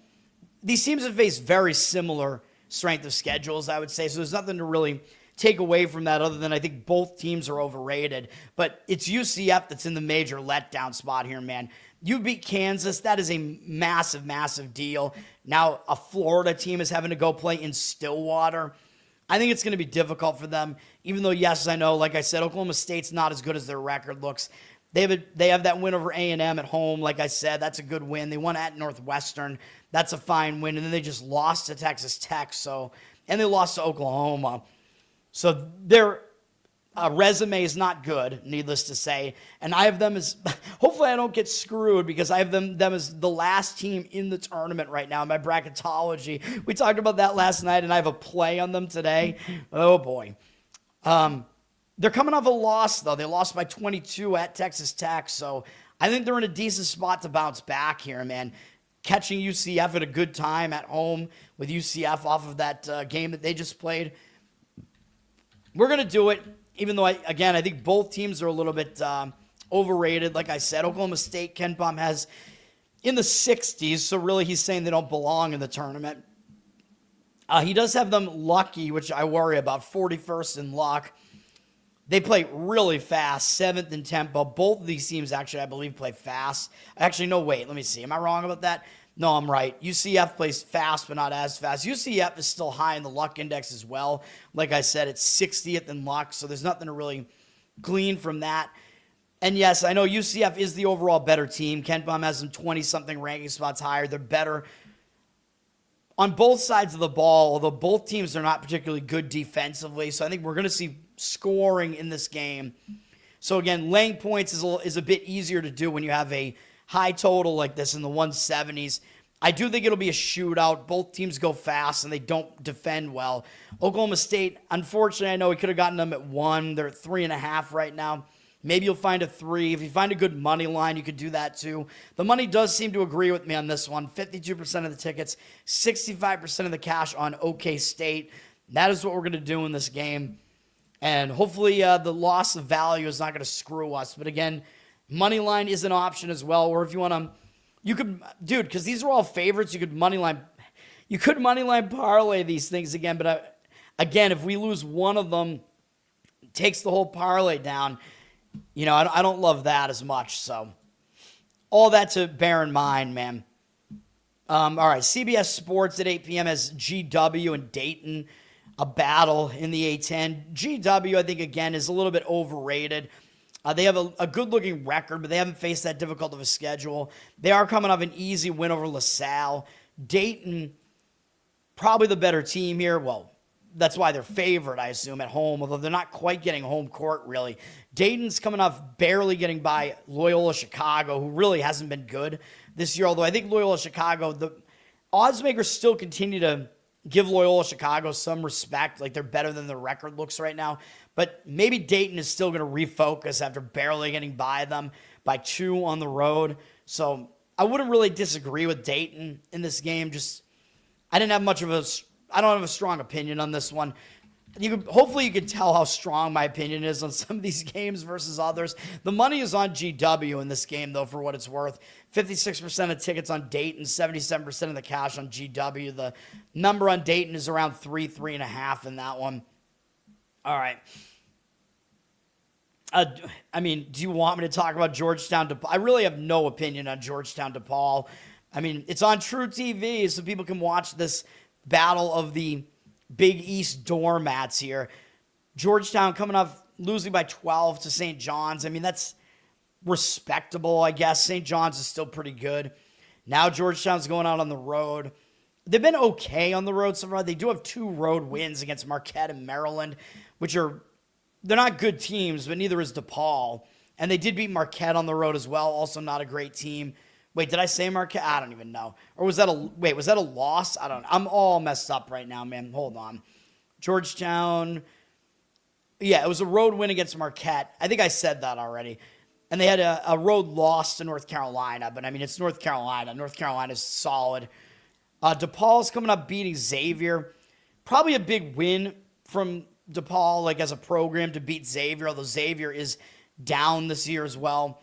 these teams have faced very similar strength of schedules, I would say. So there's nothing to really take away from that other than I think both teams are overrated. But it's UCF that's in the major letdown spot here, man. You beat Kansas. That is a massive, massive deal. Now a Florida team is having to go play in Stillwater. I think it's going to be difficult for them, even though, yes, I know, like I said, Oklahoma State's not as good as their record looks. They have that win over A&M at home. Like I said, that's a good win. They won at Northwestern. That's a fine win. And then they just lost to Texas Tech. And they lost to Oklahoma. So their resume is not good, needless to say. And I have them as, hopefully I don't get screwed because I have them as the last team in the tournament right now in my bracketology. We talked about that last night, and I have a play on them today. Oh, boy. They're coming off a loss, though. They lost by 22 at Texas Tech. So I think they're in a decent spot to bounce back here, man. Catching UCF at a good time at home with UCF off of that game that they just played. We're going to do it, even though, I think both teams are a little bit overrated. Like I said, Oklahoma State, Ken Pom has in the 60s, so really he's saying they don't belong in the tournament. He does have them lucky, which I worry about, 41st in luck. They play really fast, 7th in tempo. Both of these teams, actually, I believe, play fast. Actually, no, wait, let me see. Am I wrong about that? No, I'm right. UCF plays fast, but not as fast. UCF is still high in the luck index as well. Like I said, it's 60th in luck, so there's nothing to really glean from that. And yes, I know UCF is the overall better team. Ken Pom has some 20-something ranking spots higher. They're better on both sides of the ball, although both teams are not particularly good defensively. So I think we're going to see scoring in this game. So again, laying points is a bit easier to do when you have a high total like this in the 170s. I do think it'll be a shootout. Both teams go fast, and they don't defend well. Oklahoma State, unfortunately, I know we could have gotten them at 1. They're at 3.5 right now. Maybe you'll find a 3. If you find a good money line, you could do that too. The money does seem to agree with me on this one. 52% of the tickets, 65% of the cash on OK State. That is what we're going to do in this game. And hopefully the loss of value is not going to screw us. But again, money line is an option as well. Or if you want to, you could, dude, because these are all favorites, you could money line parlay these things again. But again, if we lose one of them, it takes the whole parlay down. You know, I don't love that as much. So all that to bear in mind, man. All right, CBS Sports at 8 p.m. has GW and Dayton, a battle in the A10. GW, I think, again, is a little bit overrated. They have a good-looking record, but they haven't faced that difficult of a schedule. They are coming off an easy win over LaSalle. Dayton, probably the better team here. Well, that's why they're favored, I assume, at home, although they're not quite getting home court, really. Dayton's coming off barely getting by Loyola Chicago, who really hasn't been good this year, although I think Loyola Chicago, the odds makers still continue to give Loyola Chicago some respect, like they're better than their record looks right now. But maybe Dayton is still going to refocus after barely getting by them by 2 on the road. So I wouldn't really disagree with Dayton in this game. I don't have a strong opinion on this one. Hopefully you can tell how strong my opinion is on some of these games versus others. The money is on GW in this game, though, for what it's worth. 56% of tickets on Dayton, 77% of the cash on GW. The number on Dayton is around 3.5 in that one. All right. Do you want me to talk about Georgetown? I really have no opinion on Georgetown DePaul. It's on True TV, so people can watch this battle of the Big East doormats here. Georgetown coming off losing by 12 to St. John's. That's respectable, I guess. St. John's is still pretty good. Now Georgetown's going out on the road. They've been okay on the road so far. They do have 2 road wins against Marquette and Maryland, they're not good teams, but neither is DePaul. And they did beat Marquette on the road as well. Also not a great team. Wait, did I say Marquette? I don't even know. Or was that a loss? I don't know. I'm all messed up right now, man. Hold on. Georgetown. Yeah, it was a road win against Marquette. I think I said that already. And they had a road loss to North Carolina. But, it's North Carolina. North Carolina's solid. DePaul's coming up beating Xavier. Probably a big win from DePaul, as a program to beat Xavier, although Xavier is down this year as well.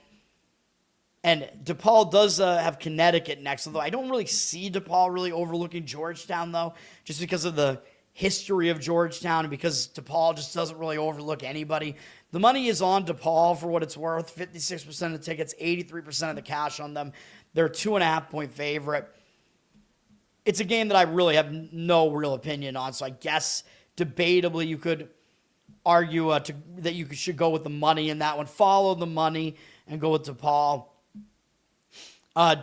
And DePaul does have Connecticut next, although I don't really see DePaul really overlooking Georgetown, though, just because of the history of Georgetown and because DePaul just doesn't really overlook anybody. The money is on DePaul for what it's worth. 56% of the tickets, 83% of the cash on them. They're a 2.5-point favorite. It's a game that I really have no real opinion on, so I guess debatably you could argue that you should go with the money in that one. Follow the money and go with DePaul.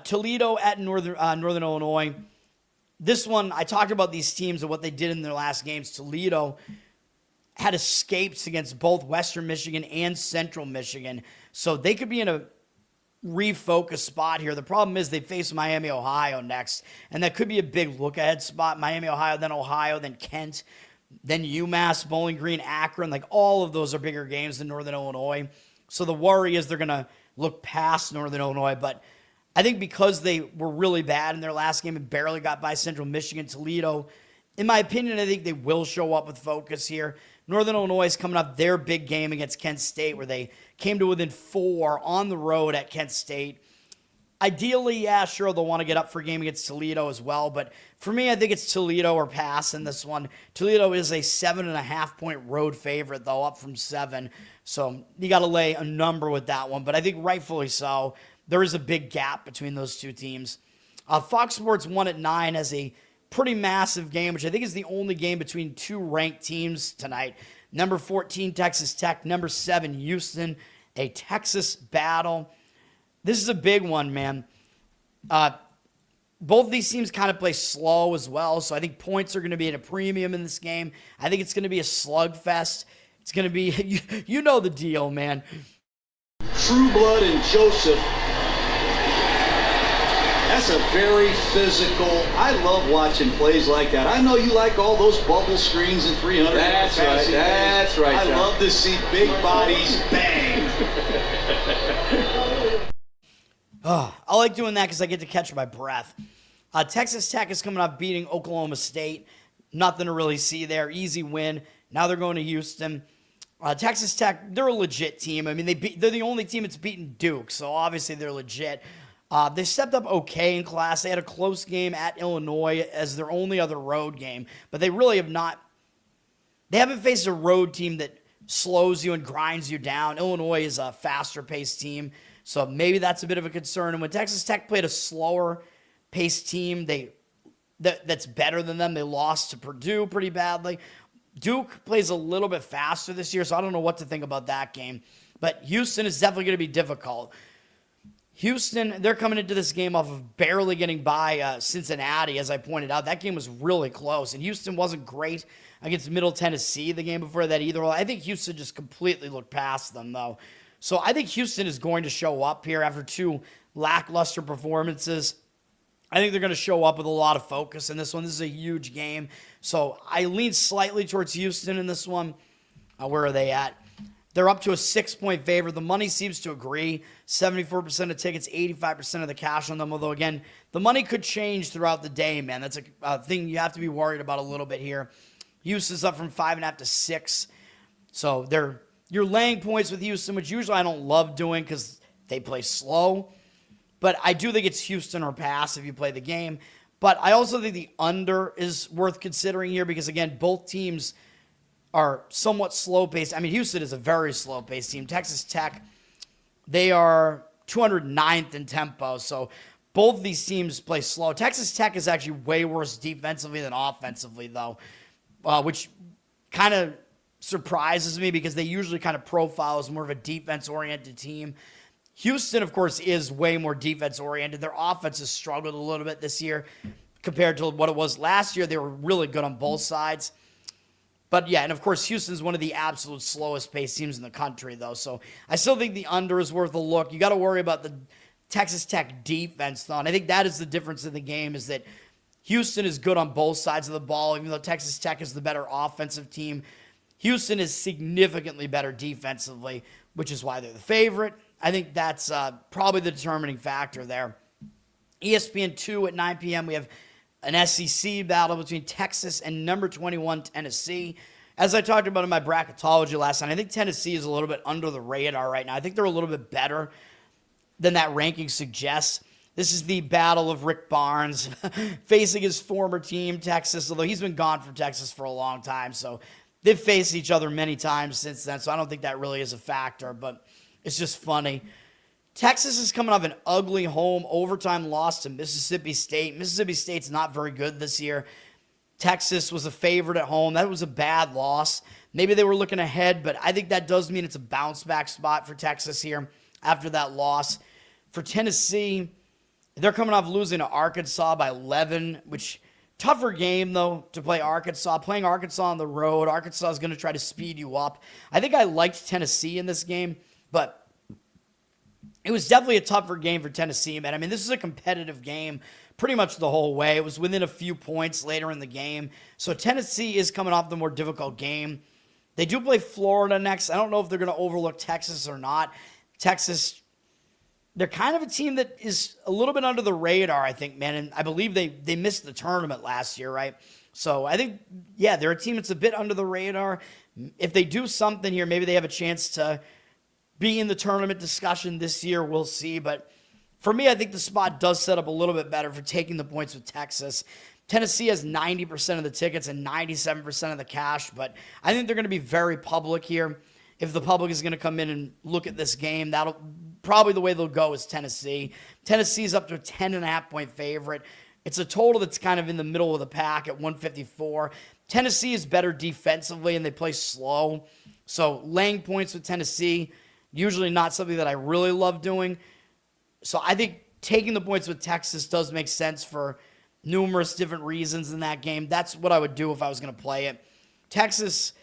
Toledo at Northern Illinois. This one, I talked about these teams and what they did in their last games. Toledo had escapes against both Western Michigan and Central Michigan, so they could be in a refocus spot here. The problem is they face Miami, Ohio next, and that could be a big look-ahead spot. Miami, Ohio, then Kent, then UMass, Bowling Green, Akron. All of those are bigger games than Northern Illinois. So the worry is they're going to look past Northern Illinois, but I think because they were really bad in their last game and barely got by Central Michigan, Toledo, in my opinion, I think they will show up with focus here. Northern Illinois is coming up their big game against Kent State, where they came to within 4 on the road at Kent State. Ideally, yeah, sure, they'll want to get up for a game against Toledo as well, but for me, I think it's Toledo or pass in this one. Toledo is a 7.5-point road favorite, though, up from 7, so you got to lay a number with that one, but I think rightfully so. There is a big gap between those two teams. Fox Sports 1 at 9 has a pretty massive game, which I think is the only game between 2 ranked teams tonight. Number 14, Texas Tech. Number 7, Houston. A Texas battle. This is a big one, man. Both of these teams kind of play slow as well, so I think points are going to be at a premium in this game. I think it's going to be a slugfest. It's going to be, you know the deal, man. True Blood and Joseph. That's a very physical. I love watching plays like that. I know you like all those bubble screens and 300. That's right. That's right. I love to see big bodies bang. I like doing that because I get to catch my breath. Texas Tech is coming up beating Oklahoma State. Nothing to really see there. Easy win. Now they're going to Houston. Texas Tech, they're a legit team. They're the only team that's beaten Duke, so obviously they're legit. They stepped up okay in class. They had a close game at Illinois as their only other road game, but they really have not. They haven't faced a road team that slows you and grinds you down. Illinois is a faster-paced team, So maybe that's a bit of a concern. And when Texas Tech played a slower paced team, that's better than them. They lost to Purdue pretty badly. Duke plays a little bit faster this year, so I don't know what to think about that game. But Houston is definitely going to be difficult. Houston, they're coming into this game off of barely getting by Cincinnati, as I pointed out. That game was really close, and Houston wasn't great against Middle Tennessee the game before that either. I think Houston just completely looked past them, though. So I think Houston is going to show up here after 2 lackluster performances. I think they're going to show up with a lot of focus in this one. This is a huge game. So I lean slightly towards Houston in this one. Where are they at? They're up to a 6-point favorite. The money seems to agree. 74% of tickets, 85% of the cash on them. Although, again, the money could change throughout the day, man. That's a thing you have to be worried about a little bit here. Houston's up from 5.5 to 6. So you're laying points with Houston, which usually I don't love doing because they play slow. But I do think it's Houston or pass if you play the game. But I also think the under is worth considering here because, again, both teams are somewhat slow-paced. I mean, Houston is a very slow-paced team. Texas Tech, they are 209th in tempo. So both of these teams play slow. Texas Tech is actually way worse defensively than offensively, though, which kind of surprises me because they usually kind of profile as more of a defense-oriented team. Houston, of course, is way more defense-oriented. Their offense has struggled a little bit this year compared to what it was last year. They were really good on both sides. But, yeah, and, of course, Houston's one of the absolute slowest-paced teams in the country, though. So I still think the under is worth a look. You got to worry about the Texas Tech defense, though. And I think that is the difference in the game is that Houston is good on both sides of the ball, even though Texas Tech is the better offensive team. Houston is significantly better defensively, which is why they're the favorite. I think that's probably the determining factor there. ESPN 2 at 9 p.m., we have an SEC battle between Texas and number 21 Tennessee. As I talked about in my bracketology last night, I think Tennessee is a little bit under the radar right now. I think they're a little bit better than that ranking suggests. This is the battle of Rick Barnes facing his former team, Texas, although he's been gone from Texas for a long time. So they've faced each other many times since then, so I don't think that really is a factor, but it's just funny. Texas is coming off an ugly home overtime loss to Mississippi State. Mississippi State's not very good this year. Texas was a favorite at home. That was a bad loss. Maybe they were looking ahead, but I think that does mean it's a bounce-back spot for Texas here after that loss. For Tennessee, they're coming off losing to Arkansas by 11, which tougher game, though, to play Arkansas. Playing Arkansas on the road, Arkansas is going to try to speed you up. I think I liked Tennessee in this game, but it was definitely a tougher game for Tennessee, man. I mean, this is a competitive game pretty much the whole way. It was within a few points later in the game. So Tennessee is coming off the more difficult game. They do play Florida next. I don't know if they're going to overlook Texas or not. Texas, they're kind of a team that is a little bit under the radar, I think, man. And I believe they missed the tournament last year, right? So I think, yeah, they're a team that's a bit under the radar. If they do something here, maybe they have a chance to be in the tournament discussion this year. We'll see. But for me, I think the spot does set up a little bit better for taking the points with Texas. Tennessee has 90% of the tickets and 97% of the cash, but I think they're going to be very public here. If the public is going to come in and look at this game, that'll probably the way they'll go is Tennessee. Tennessee's up to a 10.5-point favorite. It's a total that's kind of in the middle of the pack at 154. Tennessee is better defensively, and they play slow. So laying points with Tennessee, usually not something that I really love doing. So I think taking the points with Texas does make sense for numerous different reasons in that game. That's what I would do if I was going to play it. Texas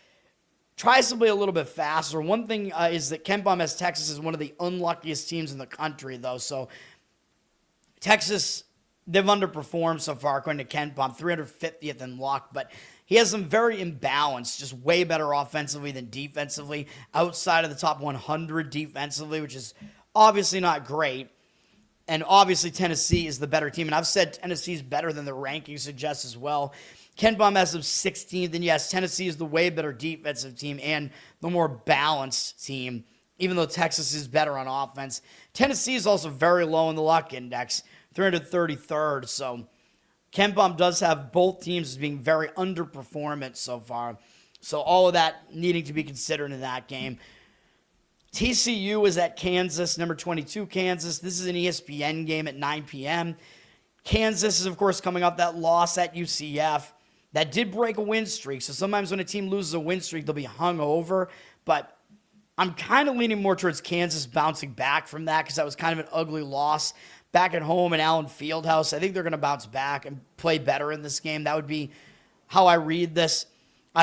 tries to play a little bit faster. One thing is that KenPom has Texas as one of the unluckiest teams in the country, though. So Texas, they've underperformed so far, according to KenPom, 350th in luck. But he has some very imbalanced, just way better offensively than defensively, outside of the top 100 defensively, which is obviously not great. And obviously Tennessee is the better team. And I've said Tennessee's better than the ranking suggests as well. KenPom has them 16th. And yes, Tennessee is the way better defensive team and the more balanced team, even though Texas is better on offense. Tennessee is also very low in the luck index, 333rd. So KenPom does have both teams as being very underperformant so far. So all of that needing to be considered in that game. TCU is at Kansas, number 22 Kansas. This is an ESPN game at 9 p.m. Kansas is, of course, coming off that loss at UCF. That did break a win streak. So sometimes when a team loses a win streak, they'll be hung over. But I'm kind of leaning more towards Kansas bouncing back from that because that was kind of an ugly loss back at home in Allen Fieldhouse. I think they're going to bounce back and play better in this game. That would be how I read this.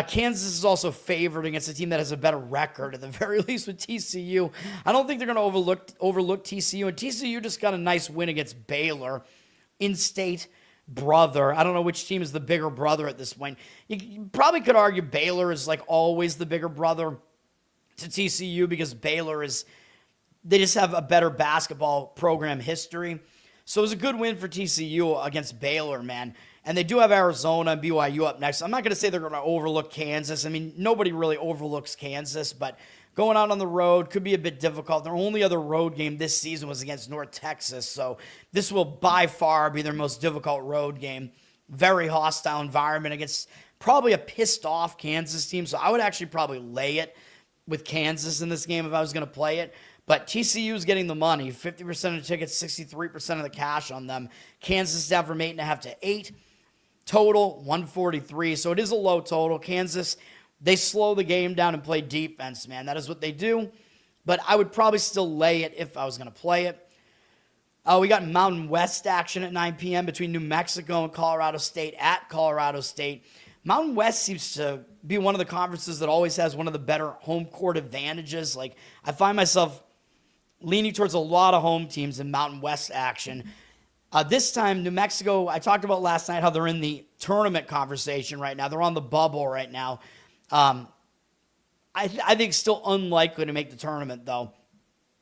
Kansas is also favored against a team that has a better record, at the very least with TCU. I don't think they're going to overlook TCU. And TCU just got a nice win against Baylor, in-state brother. I don't know which team is the bigger brother at this point. You probably could argue Baylor is like always the bigger brother to TCU because they just have a better basketball program history. So it was a good win for TCU against Baylor, man. And they do have Arizona and BYU up next. I'm not going to say they're going to overlook Kansas. I mean, nobody really overlooks Kansas, but going out on the road could be a bit difficult. Their only other road game this season was against North Texas, so this will by far be their most difficult road game. Very hostile environment against probably a pissed-off Kansas team, so I would actually probably lay it with Kansas in this game if I was going to play it. But TCU is getting the money, 50% of the tickets, 63% of the cash on them. Kansas down from 8.5 to 8. Total, 143. So it is a low total. Kansas, they slow the game down and play defense, man. That is what they do. But I would probably still lay it if I was going to play it. We got Mountain West action at 9 p.m. between New Mexico and Colorado State at Colorado State. Mountain West seems to be one of the conferences that always has one of the better home court advantages. Like, I find myself leaning towards a lot of home teams in Mountain West action. This time, New Mexico, I talked about last night how they're in the tournament conversation right now. They're on the bubble right now. I think still unlikely to make the tournament, though.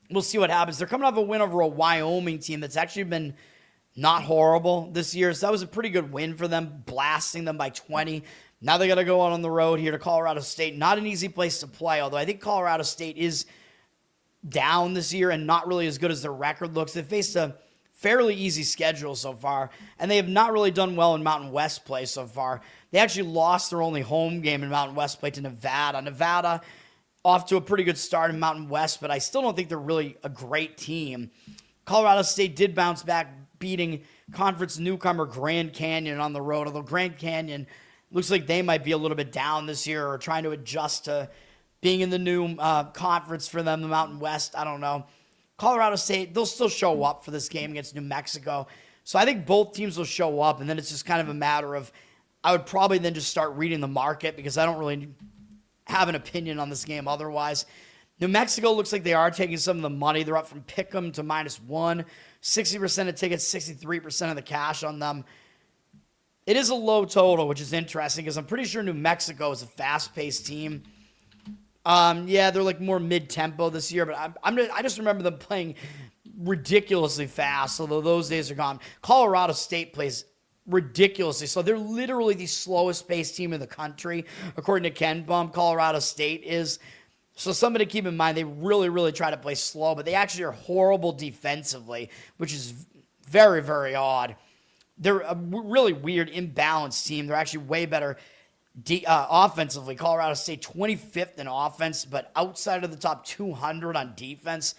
We'll see what happens. They're coming off a win over a Wyoming team that's actually been not horrible this year. So that was a pretty good win for them, blasting them by 20. Now they got to go out on the road here to Colorado State. Not an easy place to play, although I think Colorado State is down this year and not really as good as their record looks. They faced a fairly easy schedule so far, and they have not really done well in Mountain West play so far. They actually lost their only home game in Mountain West play to Nevada. Nevada off to a pretty good start in Mountain West, but I still don't think they're really a great team. Colorado State did bounce back, beating conference newcomer Grand Canyon on the road, although Grand Canyon looks like they might be a little bit down this year or trying to adjust to being in the new conference for them, the Mountain West. I don't know. Colorado State, they'll still show up for this game against New Mexico. So I think both teams will show up, and then it's just kind of a matter of, I would probably then just start reading the market because I don't really have an opinion on this game otherwise. New Mexico looks like they are taking some of the money. They're up from pick'em to -1. 60% of tickets, 63% of the cash on them. It is a low total, which is interesting because I'm pretty sure New Mexico is a fast-paced team. Yeah, they're like more mid-tempo this year, but I just remember them playing ridiculously fast, although those days are gone. Colorado State plays ridiculously. So they're literally the slowest paced team in the country, according to Ken Bum. Colorado State is. So somebody to keep in mind, they really, really try to play slow, but they actually are horrible defensively, which is very, very odd. They're a really weird, imbalanced team. They're actually way better offensively. Colorado State 25th in offense, but outside of the top 200 on defense.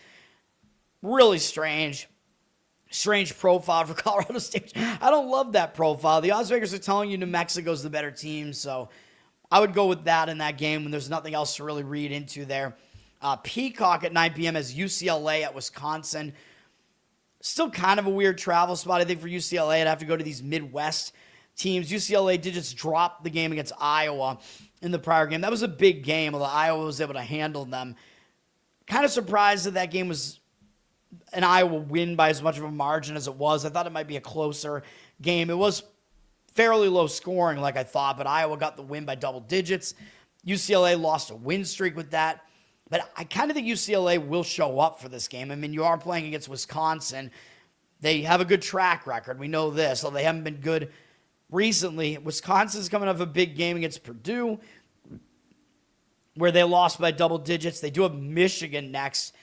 Really strange profile for Colorado State. I don't love that profile. The odds makers are telling you New Mexico's the better team, so I would go with that in that game when there's nothing else to really read into there. Peacock at 9 p.m. as UCLA at Wisconsin. Still kind of a weird travel spot, I think, for UCLA. I'd have to go to these Midwest teams. UCLA did just drop the game against Iowa in the prior game. That was a big game, although Iowa was able to handle them. Kind of surprised that game was an Iowa win by as much of a margin as it was. I thought it might be a closer game. It was fairly low scoring like I thought, but Iowa got the win by double digits. UCLA lost a win streak with that. But I kind of think UCLA will show up for this game. I mean, you are playing against Wisconsin. They have a good track record. We know this, although they haven't been good recently. Wisconsin's coming off a big game against Purdue, where they lost by double digits. They do have Michigan next.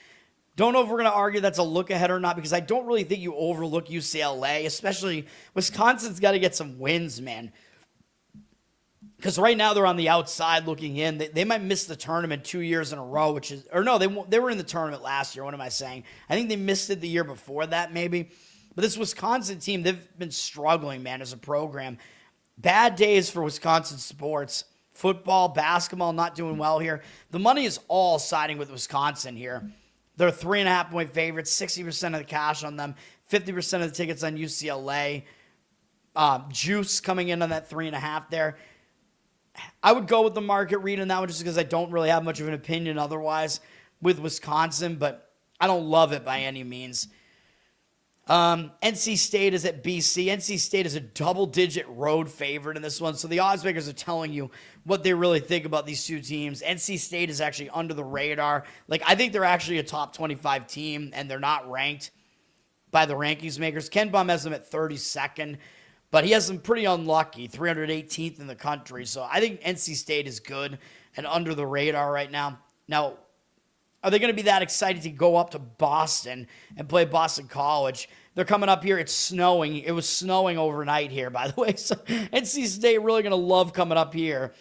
Don't know if we're going to argue that's a look ahead or not, because I don't really think you overlook UCLA, especially Wisconsin's got to get some wins, man. Because right now they're on the outside looking in. They might miss the tournament 2 years in a row, they were in the tournament last year. What am I saying? I think they missed it the year before that maybe. But this Wisconsin team, they've been struggling, man, as a program. Bad days for Wisconsin sports. Football, basketball, not doing well here. The money is all siding with Wisconsin here. They're 3.5-point favorites, 60% of the cash on them, 50% of the tickets on UCLA. Juice coming in on that 3.5 there. I would go with the market read on that one just because I don't really have much of an opinion otherwise with Wisconsin, but I don't love it by any means. NC State is at BC. NC State is a double-digit road favorite in this one, so the odds makers are telling you what they really think about these two teams. NC State is actually under the radar. I think they're actually a top 25 team, and they're not ranked by the rankings makers. Ken Bum has them at 32nd, but he has them pretty unlucky, 318th in the country, so I think NC State is good and under the radar right now. Now, are they going to be that excited to go up to Boston and play Boston College? They're coming up here. It's snowing. It was snowing overnight here, by the way. So NC State really going to love coming up here.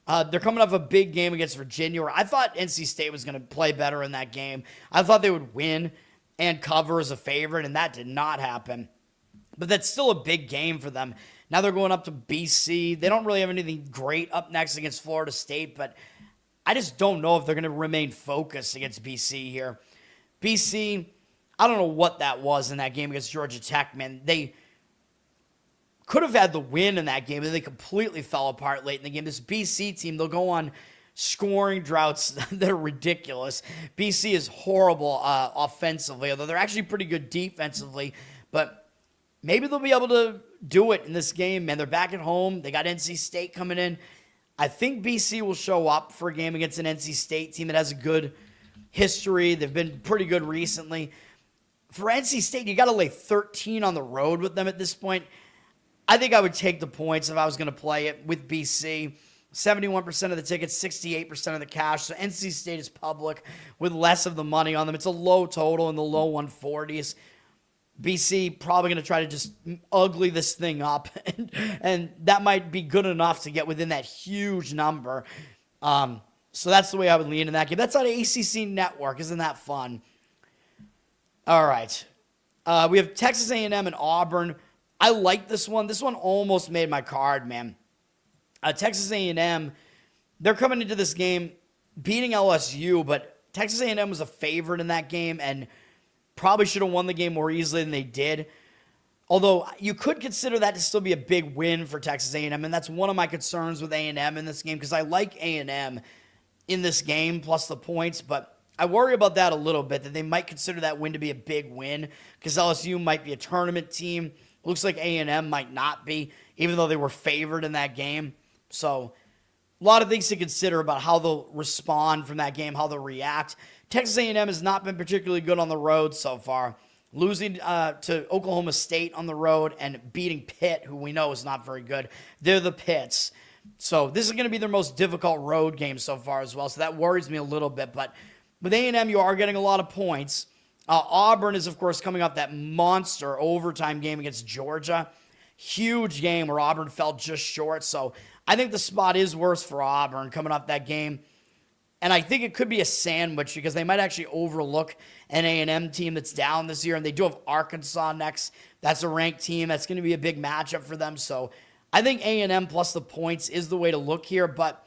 They're coming off a big game against Virginia, where I thought NC State was going to play better in that game. I thought they would win and cover as a favorite, and that did not happen. But that's still a big game for them. Now they're going up to BC. They don't really have anything great up next against Florida State, but I just don't know if they're going to remain focused against BC here. BC, I don't know what that was in that game against Georgia Tech, man. They could have had the win in that game, and they completely fell apart late in the game. This BC team, they'll go on scoring droughts that are ridiculous. BC is horrible offensively, although they're actually pretty good defensively. But maybe they'll be able to do it in this game, man. They're back at home. They got NC State coming in. I think BC will show up for a game against an NC State team that has a good history. They've been pretty good recently. For NC State, you got to lay 13 on the road with them at this point. I think I would take the points if I was going to play it with BC. 71% of the tickets, 68% of the cash. So NC State is public with less of the money on them. It's a low total in the low 140s. BC probably going to try to just ugly this thing up, and that might be good enough to get within that huge number. So that's the way I would lean in that game. That's on ACC Network. Isn't that fun? All right. We have Texas A&M and Auburn. I like this one. This one almost made my card, man. Texas A&M, they're coming into this game beating LSU, but Texas A&M was a favorite in that game, and probably should have won the game more easily than they did. Although you could consider that to still be a big win for Texas A&M, and that's one of my concerns with A&M in this game, because I like A&M in this game plus the points, but I worry about that a little bit, that they might consider that win to be a big win, because LSU might be a tournament team. Looks like A&M might not be, even though they were favored in that game. So a lot of things to consider about how they'll respond from that game, how they'll react. Texas A&M has not been particularly good on the road so far, losing to Oklahoma State on the road and beating Pitt, who we know is not very good. They're the Pitts. So this is going to be their most difficult road game so far as well, so that worries me a little bit. But with A&M, you are getting a lot of points. Auburn is, of course, coming off that monster overtime game against Georgia. Huge game where Auburn fell just short, so I think the spot is worse for Auburn coming off that game. And I think it could be a sandwich because they might actually overlook an A&M team that's down this year. And they do have Arkansas next. That's a ranked team. That's going to be a big matchup for them. So I think A&M plus the points is the way to look here. But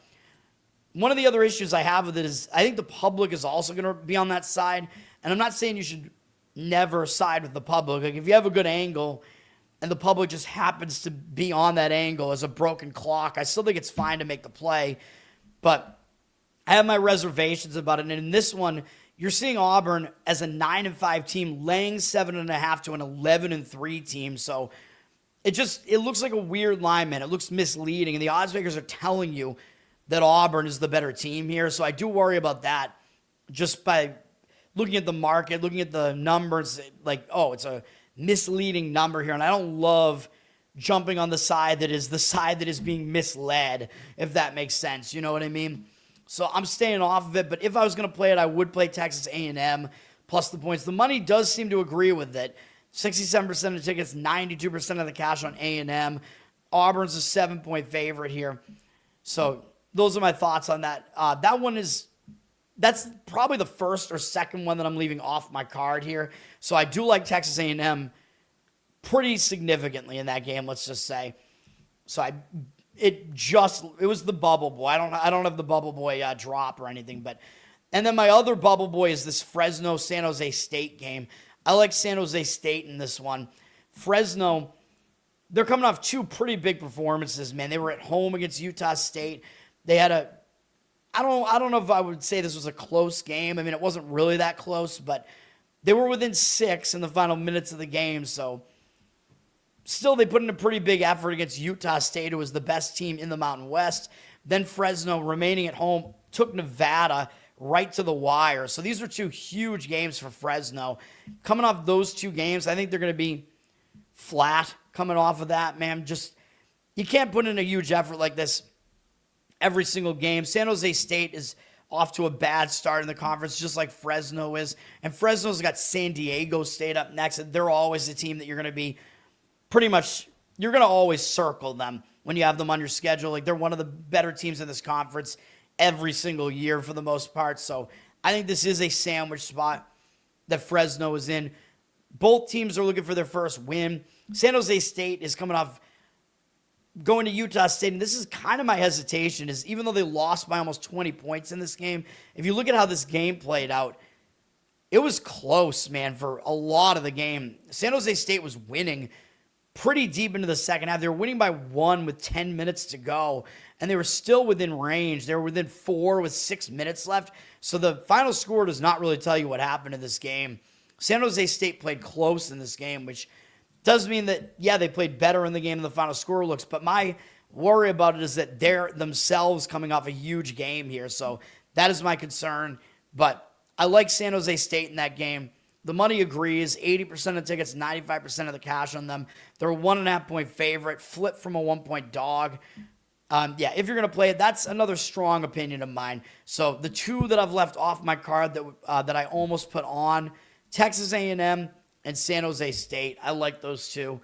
one of the other issues I have with it is I think the public is also going to be on that side. And I'm not saying you should never side with the public. Like if you have a good angle and the public just happens to be on that angle as a broken clock, I still think it's fine to make the play. But I have my reservations about it. And in this one, you're seeing Auburn as a 9-5 team laying 7.5 to an 11-3 team. So it looks like a weird line, man. It looks misleading. And the odds makers are telling you that Auburn is the better team here. So I do worry about that just by looking at the market, looking at the numbers, like, oh, it's a misleading number here. And I don't love jumping on the side that is being misled, if that makes sense. You know what I mean? So I'm staying off of it, but if I was going to play it, I would play Texas A&M plus the points. The money does seem to agree with it. 67% of the tickets, 92% of the cash on A&M. Auburn's a 7-point favorite here. So those are my thoughts on that. That's probably the first or second one that I'm leaving off my card here. So I do like Texas A&M pretty significantly in that game, let's just say. So it was the bubble boy. I don't have the bubble boy drop or anything, and then my other bubble boy is this Fresno San Jose State game. I like San Jose State in this one. Fresno, they're coming off two pretty big performances, man. They were at home against Utah State. They had I don't know if I would say this was a close game. I mean, it wasn't really that close, but they were within 6 in the final minutes of the game. So still, they put in a pretty big effort against Utah State, who was the best team in the Mountain West. Then Fresno, remaining at home, took Nevada right to the wire. So these were two huge games for Fresno. Coming off those two games, I think they're going to be flat coming off of that, man. Just, you can't put in a huge effort like this every single game. San Jose State is off to a bad start in the conference, just like Fresno is. And Fresno's got San Diego State up next, and they're always a team that you're going to be you're going to always circle them when you have them on your schedule. Like, they're one of the better teams in this conference every single year for the most part. So I think this is a sandwich spot that Fresno is in. Both teams are looking for their first win. San Jose State is coming off going to Utah State, and this is kind of my hesitation, is even though they lost by almost 20 points in this game, if you look at how this game played out, it was close, man, for a lot of the game. San Jose State was winning pretty deep into the second half. They were winning by 1 with 10 minutes to go, and they were still within range. They were within 4 with 6 minutes left. So the final score does not really tell you what happened in this game. San Jose State played close in this game, which does mean that, yeah, they played better in the game than the final score looks, but my worry about it is that they're themselves coming off a huge game here. So that is my concern, but I like San Jose State in that game. The money agrees, 80% of tickets, 95% of the cash on them. They're a 1.5-point favorite, flip from a 1-point dog. Yeah, if you're going to play it, that's another strong opinion of mine. So the two that I've left off my card that I almost put on, Texas A&M and San Jose State. I like those two.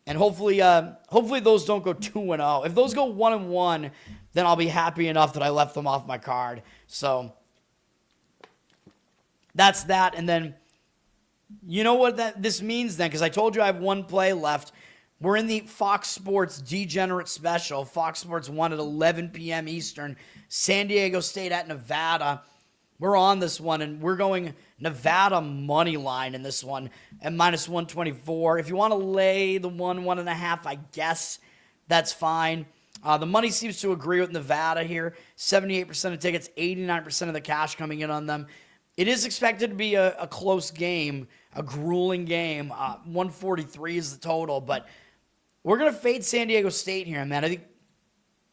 And hopefully those don't go 2-0. If those go 1-1, then I'll be happy enough that I left them off my card. So that's that. And then, you know what this means then? Because I told you I have one play left. We're in the Fox Sports Degenerate Special. Fox Sports 1 at 11 p.m. Eastern. San Diego State at Nevada. We're on this one, and we're going Nevada money line in this one at -124. If you want to lay the 1.5, I guess that's fine. The money seems to agree with Nevada here. 78% of tickets, 89% of the cash coming in on them. It is expected to be a close game, a grueling game. 143 is the total, but we're going to fade San Diego State here, man. I think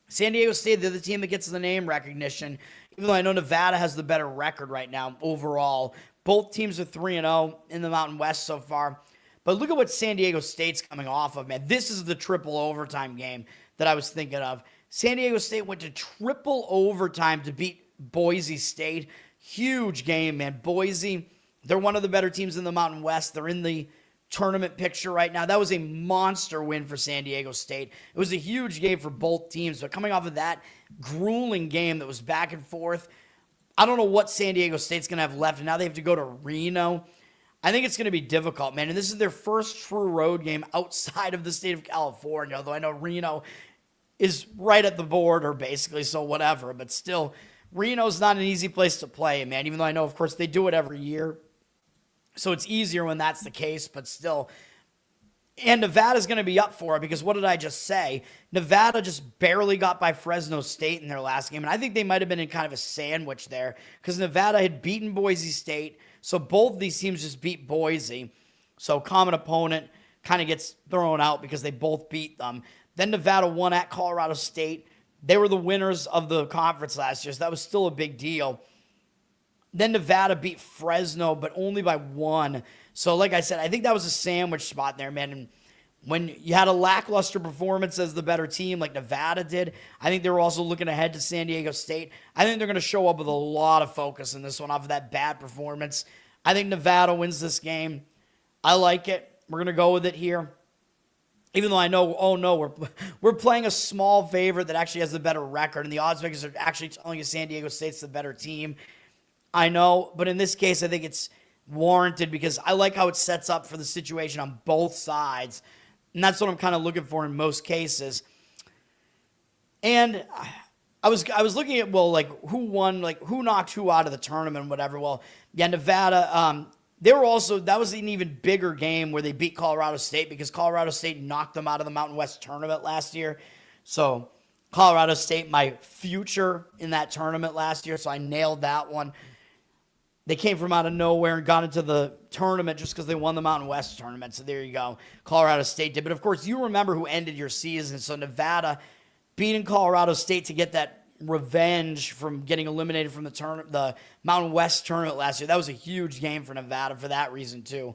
San Diego State, they're the team that gets the name recognition, even though I know Nevada has the better record right now overall. Both teams are 3-0 in the Mountain West so far. But look at what San Diego State's coming off of, man. This is the triple overtime game that I was thinking of. San Diego State went to triple overtime to beat Boise State. Huge game, man. Boise, they're one of the better teams in the Mountain West. They're in the tournament picture right now. That was a monster win for San Diego State. It was a huge game for both teams, but coming off of that grueling game that was back and forth, I don't know what San Diego State's going to have left, and now they have to go to Reno. I think it's going to be difficult, man, and this is their first true road game outside of the state of California, although I know Reno is right at the border, basically, so whatever, but still, Reno's not an easy place to play, man, even though I know, of course, they do it every year. So it's easier when that's the case, but still. And Nevada's going to be up for it because what did I just say? Nevada just barely got by Fresno State in their last game, and I think they might have been in kind of a sandwich there because Nevada had beaten Boise State, so both of these teams just beat Boise. So common opponent kind of gets thrown out because they both beat them. Then Nevada won at Colorado State. They were the winners of the conference last year, so that was still a big deal. Then Nevada beat Fresno, but only by 1. So like I said, I think that was a sandwich spot there, man. And when you had a lackluster performance as the better team like Nevada did, I think they were also looking ahead to San Diego State. I think they're going to show up with a lot of focus in this one off of that bad performance. I think Nevada wins this game. I like it. We're going to go with it here. Even though I know, oh no, we're playing a small favorite that actually has the better record, and the odds makers are actually telling you San Diego State's the better team. I know, but in this case, I think it's warranted because I like how it sets up for the situation on both sides, and that's what I'm kind of looking for in most cases. And I was looking at, well, like who won, like who knocked who out of the tournament and whatever. Well, yeah, Nevada, they were also, that was an even bigger game where they beat Colorado State because Colorado State knocked them out of the Mountain West tournament last year. So Colorado State, my future in that tournament last year, so I nailed that one. They came from out of nowhere and got into the tournament just because they won the Mountain West tournament. So there you go. Colorado State did. But of course, you remember who ended your season. So Nevada beating Colorado State to get that revenge from getting eliminated from the Mountain West tournament last year. That was a huge game for Nevada for that reason too.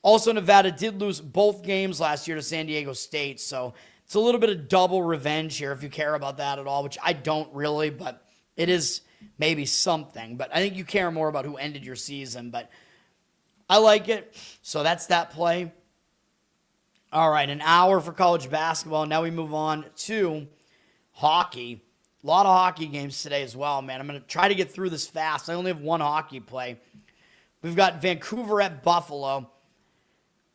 Also, Nevada did lose both games last year to San Diego State, so it's a little bit of double revenge here if you care about that at all, which I don't really, but it is maybe something. But I think you care more about who ended your season, but I like it. So that's that play. All right, an hour for college basketball. Now we move on to hockey. A lot of hockey games today as well, man. I'm going to try to get through this fast. I only have one hockey play. We've got Vancouver at Buffalo.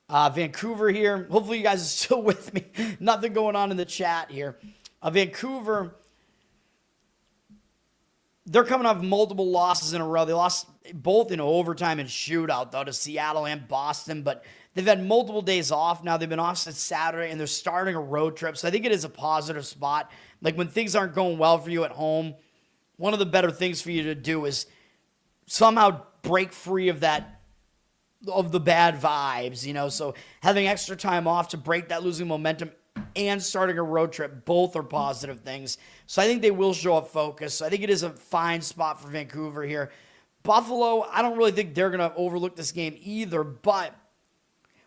Vancouver here. Hopefully you guys are still with me. Nothing going on in the chat here. Vancouver, they're coming off multiple losses in a row. They lost both in overtime and shootout, though, to Seattle and Boston. But they've had multiple days off now. They've been off since Saturday, and they're starting a road trip. So I think it is a positive spot. Like when things aren't going well for you at home, one of the better things for you to do is somehow break free of the bad vibes, you know. So having extra time off to break that losing momentum and starting a road trip, both are positive things. So I think they will show up focused. So I think it is a fine spot for Vancouver here. Buffalo, I don't really think they're going to overlook this game either, but,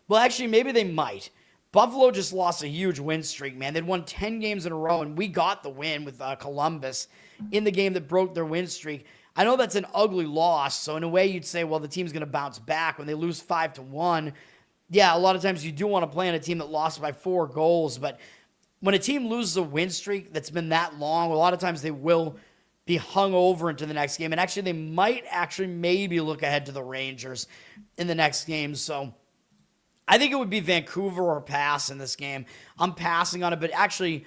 well, actually, maybe they might. Buffalo just lost a huge win streak, man. They'd won 10 games in a row, and we got the win with Columbus in the game that broke their win streak. I know that's an ugly loss, so in a way you'd say, well, the team's going to bounce back when they lose 5-1. Yeah, a lot of times you do want to play on a team that lost by 4 goals, but when a team loses a win streak that's been that long, a lot of times they will be hung over into the next game, and actually they might maybe look ahead to the Rangers in the next game, so I think it would be Vancouver or pass in this game. I'm passing on it, but actually,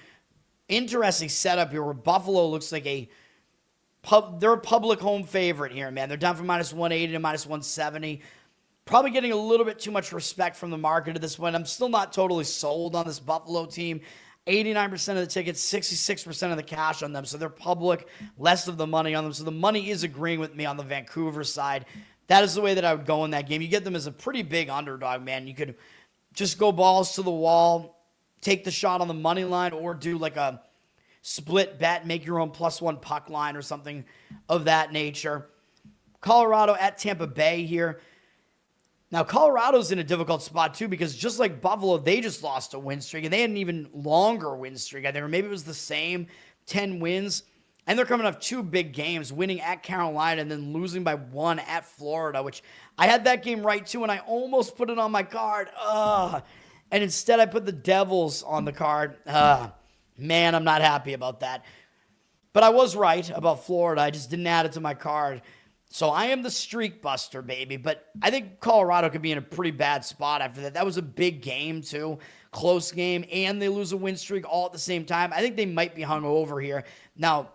interesting setup here where Buffalo looks like they're a public home favorite here, man. They're down from -180 to -170. Probably getting a little bit too much respect from the market at this point. I'm still not totally sold on this Buffalo team. 89% of the tickets, 66% of the cash on them. So they're public, less of the money on them. So the money is agreeing with me on the Vancouver side. That is the way that I would go in that game. You get them as a pretty big underdog, man. You could just go balls to the wall, take the shot on the money line, or do like a split bet, make your own +1 puck line or something of that nature. Colorado at Tampa Bay here. Now, Colorado's in a difficult spot, too, because just like Buffalo, they just lost a win streak, and they had an even longer win streak. I think, or maybe it was the same, 10 wins. And they're coming off 2 big games, winning at Carolina and then losing by 1 at Florida, which I had that game right, too, and I almost put it on my card. And instead, I put the Devils on the card. Man, I'm not happy about that. But I was right about Florida. I just didn't add it to my card. So I am the streak buster, baby. But I think Colorado could be in a pretty bad spot after that. That was a big game, too. Close game, and they lose a win streak all at the same time. I think they might be hung over here. Now,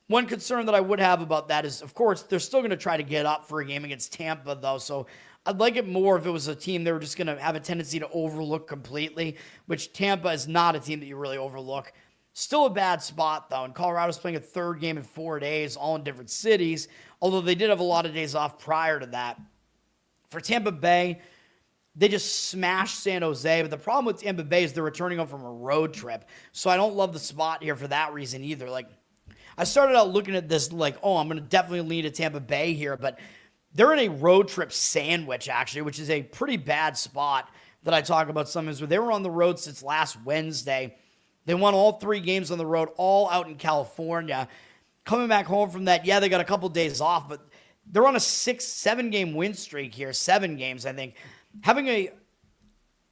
one concern that I would have about that is, of course, they're still going to try to get up for a game against Tampa, though. So I'd like it more if it was a team they were just going to have a tendency to overlook completely, which Tampa is not a team that you really overlook. Still a bad spot, though, and Colorado's playing a 3rd game in 4 days, all in different cities, although they did have a lot of days off prior to that. For Tampa Bay, they just smashed San Jose, but the problem with Tampa Bay is they're returning home from a road trip, so I don't love the spot here for that reason either. Like, I started out looking at this like, I'm going to definitely lean to Tampa Bay here, but they're in a road trip sandwich, actually, which is a pretty bad spot that I talk about sometimes, where they were on the road since last Wednesday. They won all 3 games on the road, all out in California. Coming back home from that, yeah, they got a couple days off, but they're on a 7-game win streak here, 7 games, I think. Having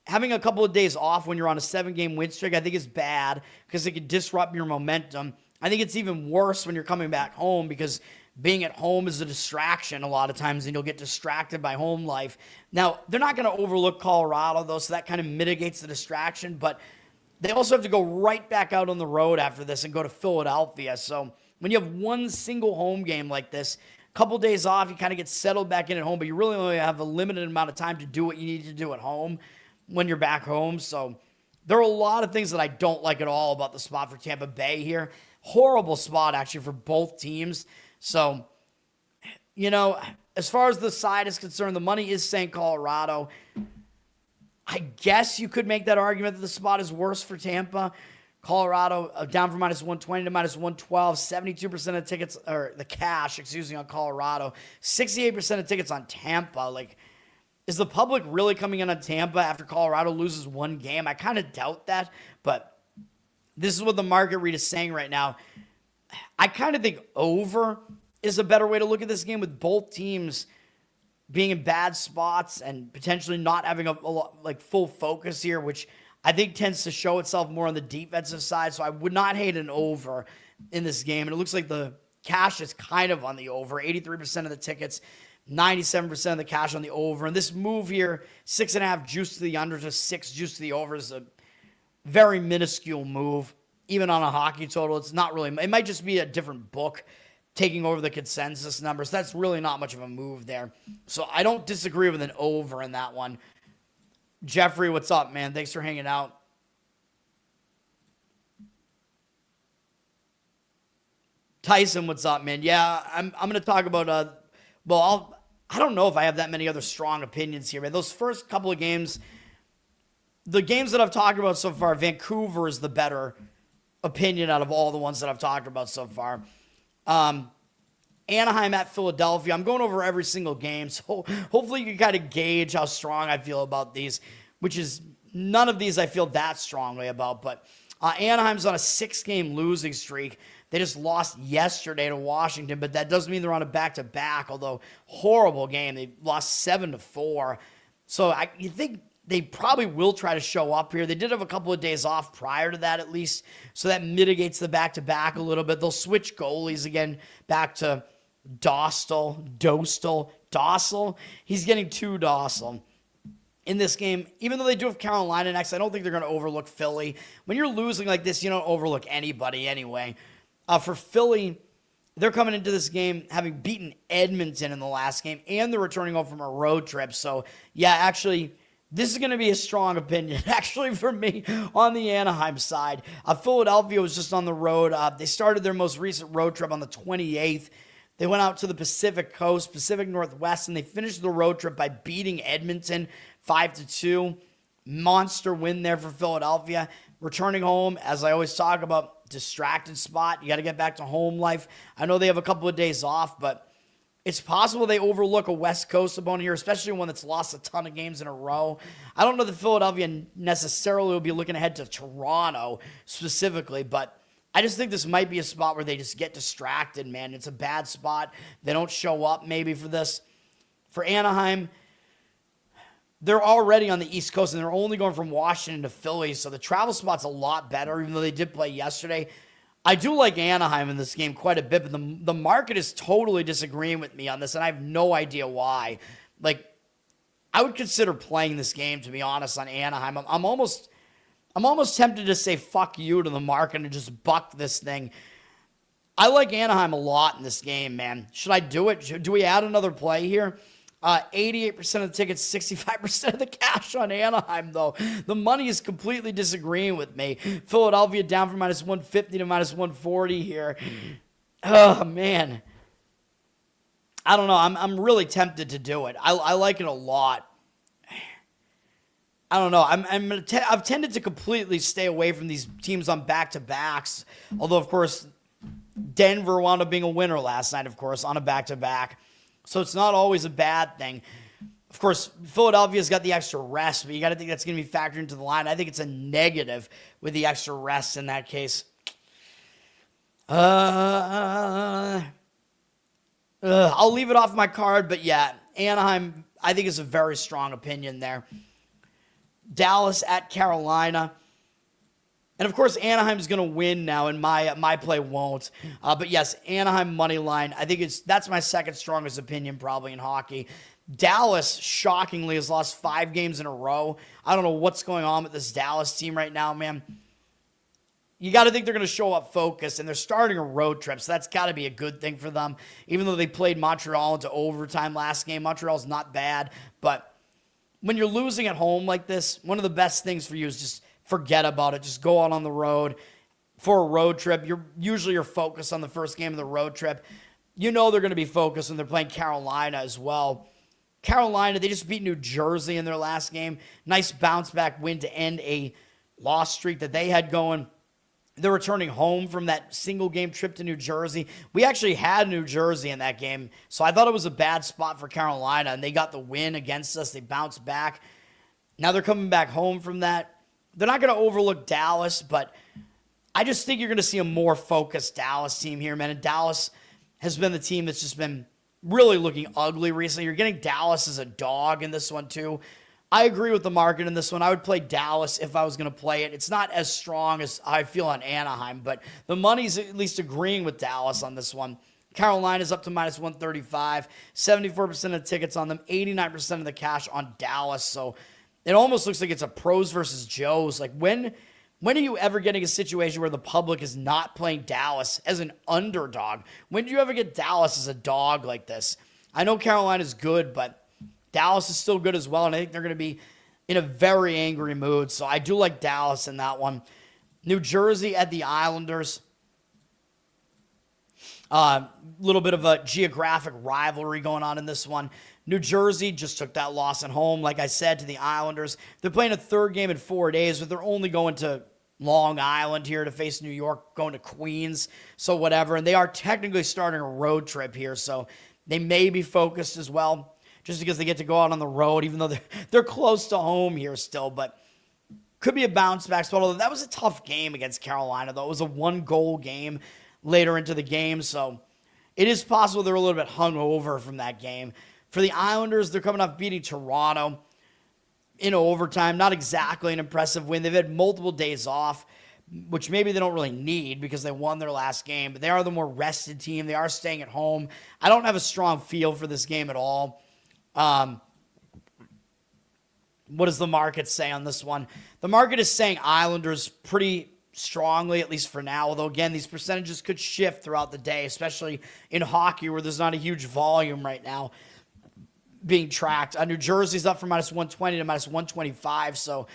having a couple of days off when you're on a 7-game win streak, I think is bad because it could disrupt your momentum. I think it's even worse when you're coming back home because being at home is a distraction a lot of times, and you'll get distracted by home life. Now, they're not going to overlook Colorado, though, so that kind of mitigates the distraction, but they also have to go right back out on the road after this and go to Philadelphia. So when you have one single home game like this, a couple days off, you kind of get settled back in at home, but you really only have a limited amount of time to do what you need to do at home when you're back home. So there are a lot of things that I don't like at all about the spot for Tampa Bay here. Horrible spot, actually, for both teams. So, as far as the side is concerned, the money is saying Colorado. I guess you could make that argument that the spot is worse for Tampa. Colorado down from -120 to -112. 72% of tickets, or the cash, on Colorado. 68% of tickets on Tampa. Is the public really coming in on Tampa after Colorado loses one game? I kind of doubt that, but this is what the market read is saying right now. I kind of think over is a better way to look at this game, with both teams being in bad spots and potentially not having a full focus here, which I think tends to show itself more on the defensive side. So I would not hate an over in this game. And it looks like the cash is kind of on the over. 83% of the tickets, 97% of the cash on the over. And this move here, 6.5 juice to the under to 6 juice to the over, is a very minuscule move. Even on a hockey total, it's not really, it might just be a different book taking over the consensus numbers. That's really not much of a move there. So I don't disagree with an over in that one. Jeffrey, what's up, man? Thanks for hanging out. Tyson, what's up, man? Yeah, I'm going to talk about, I don't know if I have that many other strong opinions here, man. Those first couple of games, the games that I've talked about so far, Vancouver is the better opinion out of all the ones that I've talked about so far. Anaheim at Philadelphia. I'm going over every single game, so hopefully you can kind of gauge how strong I feel about these, which is none of these I feel that strongly about. But Anaheim's on a 6-game losing streak. They just lost yesterday to Washington, but that doesn't mean they're on a back-to-back, although horrible game. They lost 7-4. So you think they probably will try to show up here. They did have a couple of days off prior to that, at least, so that mitigates the back-to-back a little bit. They'll switch goalies again back to Dostal. He's getting too docile in this game. Even though they do have Carolina next, I don't think they're going to overlook Philly. When you're losing like this, you don't overlook anybody anyway. For Philly, they're coming into this game having beaten Edmonton in the last game, and they're returning home from a road trip. So, yeah, actually, this is going to be a strong opinion, actually, for me on the Anaheim side. Philadelphia was just on the road. They started their most recent road trip on the 28th. They went out to the Pacific Coast, Pacific Northwest, and they finished the road trip by beating Edmonton 5-2. Monster win there for Philadelphia. Returning home, as I always talk about, distracted spot. You got to get back to home life. I know they have a couple of days off, but it's possible they overlook a West Coast opponent here, especially one that's lost a ton of games in a row. I don't know that Philadelphia necessarily will be looking ahead to Toronto specifically, but I just think this might be a spot where they just get distracted, man. It's a bad spot. They don't show up maybe for this. For Anaheim, they're already on the East Coast, and they're only going from Washington to Philly, so the travel spot's a lot better, even though they did play yesterday. I do like Anaheim in this game quite a bit, but the market is totally disagreeing with me on this, and I have no idea why. I would consider playing this game, to be honest, on Anaheim. I'm almost tempted to say fuck you to the market and just buck this thing. I like Anaheim a lot in this game, man. Should I do it? Do we add another play here? 88% of the tickets, 65% of the cash on Anaheim, though. The money is completely disagreeing with me. Philadelphia down from -150 to -140 here. Oh, man. I don't know. I'm really tempted to do it. I like it a lot. I don't know. I've tended to completely stay away from these teams on back-to-backs. Although, of course, Denver wound up being a winner last night, of course, on a back-to-back. So it's not always a bad thing. Of course, Philadelphia's got the extra rest, but you got to think that's going to be factored into the line. I think it's a negative with the extra rest in that case. I'll leave it off my card, but yeah, Anaheim, I think, is a very strong opinion there. Dallas at Carolina. And, of course, Anaheim's going to win now, and my play won't. But, yes, Anaheim money line. I think that's my second strongest opinion probably in hockey. Dallas, shockingly, has lost 5 games in a row. I don't know what's going on with this Dallas team right now, man. You got to think they're going to show up focused, and they're starting a road trip, so that's got to be a good thing for them. Even though they played Montreal into overtime last game, Montreal's not bad. But when you're losing at home like this, one of the best things for you is just forget about it. Just go out on the road for a road trip. You're focused on the first game of the road trip. You know they're going to be focused when they're playing Carolina as well. Carolina, they just beat New Jersey in their last game. Nice bounce-back win to end a loss streak that they had going. They're returning home from that single-game trip to New Jersey. We actually had New Jersey in that game, so I thought it was a bad spot for Carolina, and they got the win against us. They bounced back. Now they're coming back home from that. They're not going to overlook Dallas, but I just think you're going to see a more focused Dallas team here, man. And Dallas has been the team that's just been really looking ugly recently. You're getting Dallas as a dog in this one, too. I agree with the market in this one. I would play Dallas if I was going to play it. It's not as strong as I feel on Anaheim, but the money's at least agreeing with Dallas on this one. Carolina's up to minus 135, 74% of the tickets on them, 89% of the cash on Dallas. So it almost looks like it's a pros versus Joes. Like, when are you ever getting a situation where the public is not playing Dallas as an underdog? When do you ever get Dallas as a dog like this? I know Carolina's good, but Dallas is still good as well, and I think they're going to be in a very angry mood. So I do like Dallas in that one. New Jersey at the Islanders. Little bit of a geographic rivalry going on in this one. New Jersey just took that loss at home, like I said, to the Islanders. They're playing a third game in 4 days, but they're only going to Long Island here to face New York, going to Queens, so whatever. And they are technically starting a road trip here, so they may be focused as well, just because they get to go out on the road, even though they're close to home here still. But could be a bounce-back spot. Although that was a tough game against Carolina, though. It was a one-goal game later into the game, so it is possible they're a little bit hungover from that game. For the Islanders, they're coming off beating Toronto in overtime. Not exactly an impressive win. They've had multiple days off, which maybe they don't really need because they won their last game, but they are the more rested team. They are staying at home. I don't have a strong feel for this game at all. What does the market say on this one? The market is saying Islanders pretty strongly, at least for now, although, again, these percentages could shift throughout the day, especially in hockey where there's not a huge volume right now being tracked. New Jersey's up from minus 120 to minus 125, so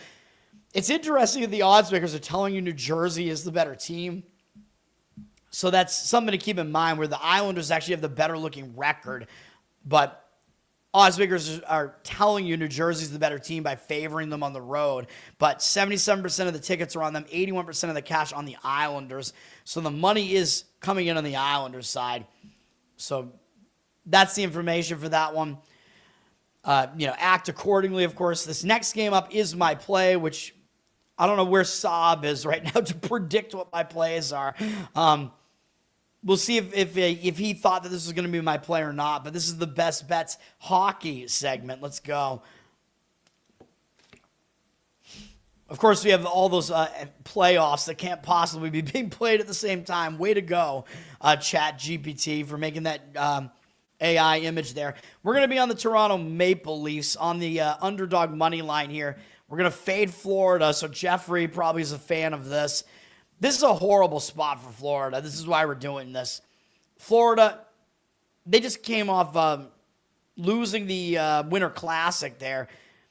it's interesting that the odds makers are telling you New Jersey is the better team. So that's something to keep in mind, where the Islanders actually have the better looking record, but odds makers are telling you New Jersey's the better team by favoring them on the road. But 77% of the tickets are on them, 81% of the cash on the Islanders. So the money is coming in on the Islanders side. So that's the information for that one. Act accordingly, of course. This next game up is my play, which I don't know where Saab is right now to predict what my plays are. We'll see if he thought that this was going to be my play or not, but this is the best bets hockey segment. Let's go. Of course, we have all those playoffs that can't possibly be being played at the same time. Way to go, ChatGPT, for making that AI image there. We're going to be on the Toronto Maple Leafs on the underdog money line here. We're going to fade Florida, so Jeffrey probably is a fan of this. This is a horrible spot for Florida. This is why we're doing this. Florida, they just came off losing the Winter Classic there.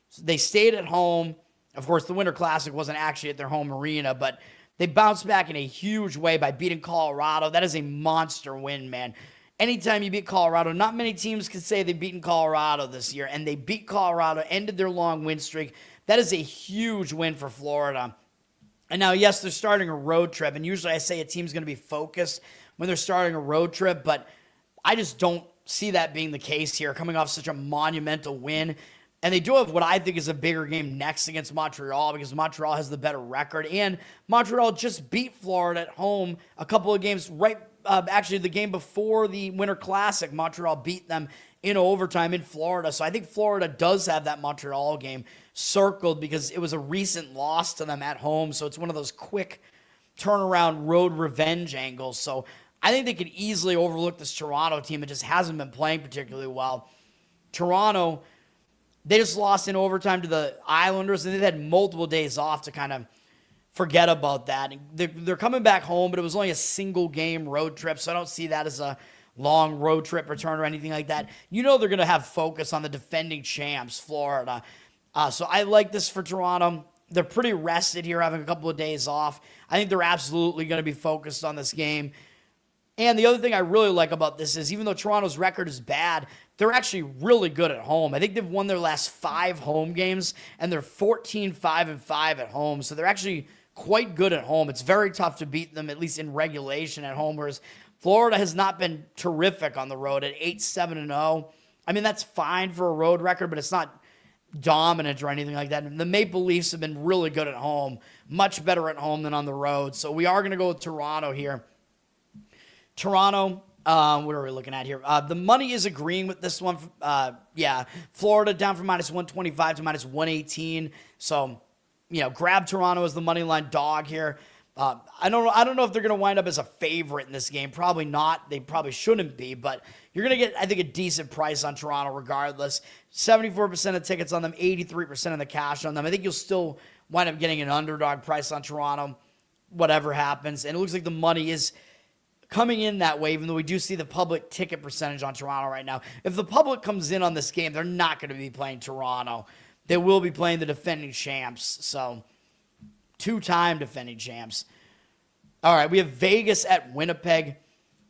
So they stayed at home. Of course, the Winter Classic wasn't actually at their home arena, but they bounced back in a huge way by beating Colorado. That is a monster win, man. Anytime you beat Colorado, not many teams can say they've beaten Colorado this year, and they beat Colorado, ended their long win streak. That is a huge win for Florida. And now, yes, they're starting a road trip, and usually I say a team's going to be focused when they're starting a road trip, but I just don't see that being the case here, coming off such a monumental win. And they do have what I think is a bigger game next against Montreal, because Montreal has the better record, and Montreal just beat Florida at home a couple of games right actually the game before the Winter Classic, Montreal beat them in overtime in Florida. So I think Florida does have that Montreal game circled because it was a recent loss to them at home. So it's one of those quick turnaround road revenge angles. So I think they could easily overlook this Toronto team. It just hasn't been playing particularly well. Toronto, they just lost in overtime to the Islanders, and they've had multiple days off to kind of forget about that. They're coming back home, but it was only a single game road trip, so I don't see that as a long road trip return or anything like that. You know they're going to have focus on the defending champs, Florida. So I like this for Toronto. They're pretty rested here, having a couple of days off. I think they're absolutely going to be focused on this game. And the other thing I really like about this is even though Toronto's record is bad, they're actually really good at home. I think they've won their last 5 home games, and they're 14-5-5 at home. So they're actually quite good at home. It's very tough to beat them, at least in regulation at home, whereas Florida has not been terrific on the road at 8-7-0. I mean, that's fine for a road record, but it's not dominant or anything like that. And the Maple Leafs have been really good at home, much better at home than on the road. So we are going to go with Toronto here. Toronto, what are we looking at here? The money is agreeing with this one. Florida down from -125 to -118. So, grab Toronto as the money line dog here. I don't know if they're going to wind up as a favorite in this game. Probably not. They probably shouldn't be, but you're going to get, I think, a decent price on Toronto regardless. 74% of tickets on them, 83% of the cash on them. I think you'll still wind up getting an underdog price on Toronto, whatever happens. And it looks like the money is coming in that way, even though we do see the public ticket percentage on Toronto right now. If the public comes in on this game, they're not going to be playing Toronto. They will be playing the defending champs. So, 2-time defending champs. All right, we have Vegas at Winnipeg.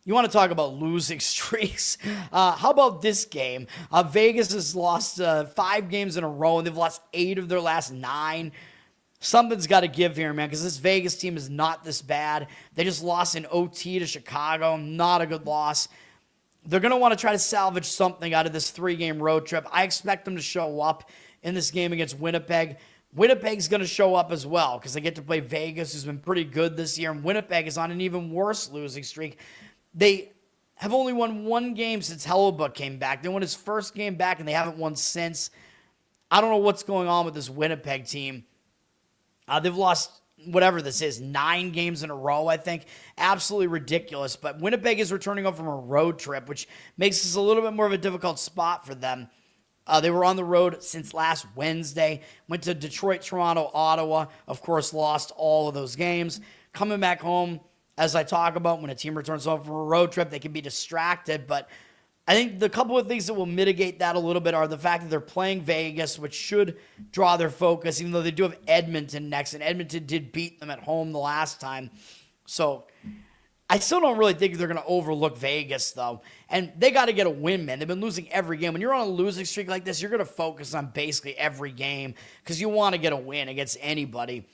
You want to talk about losing streaks? How about this game? Vegas has lost 5 games in a row, and they've lost 8 of their last 9. Something's got to give here, man, because this Vegas team is not this bad. They just lost in OT to Chicago. Not a good loss. They're going to want to try to salvage something out of this 3-game road trip. I expect them to show up in this game against Winnipeg. Winnipeg's going to show up as well because they get to play Vegas, who's been pretty good this year, and Winnipeg is on an even worse losing streak. They have only won 1 game since Hellebuck came back. They won his first game back, and they haven't won since. I don't know what's going on with this Winnipeg team. They've lost whatever this is, 9 games in a row, I think. Absolutely ridiculous. But Winnipeg is returning home from a road trip, which makes this a little bit more of a difficult spot for them. They were on the road since last Wednesday. Went to Detroit, Toronto, Ottawa. Of course, lost all of those games. Coming back home, as I talk about, when a team returns home from a road trip, they can be distracted. But I think the couple of things that will mitigate that a little bit are the fact that they're playing Vegas, which should draw their focus, even though they do have Edmonton next. And Edmonton did beat them at home the last time. So I still don't really think they're going to overlook Vegas, though. And they got to get a win, man. They've been losing every game. When you're on a losing streak like this, you're going to focus on basically every game because you want to get a win against anybody.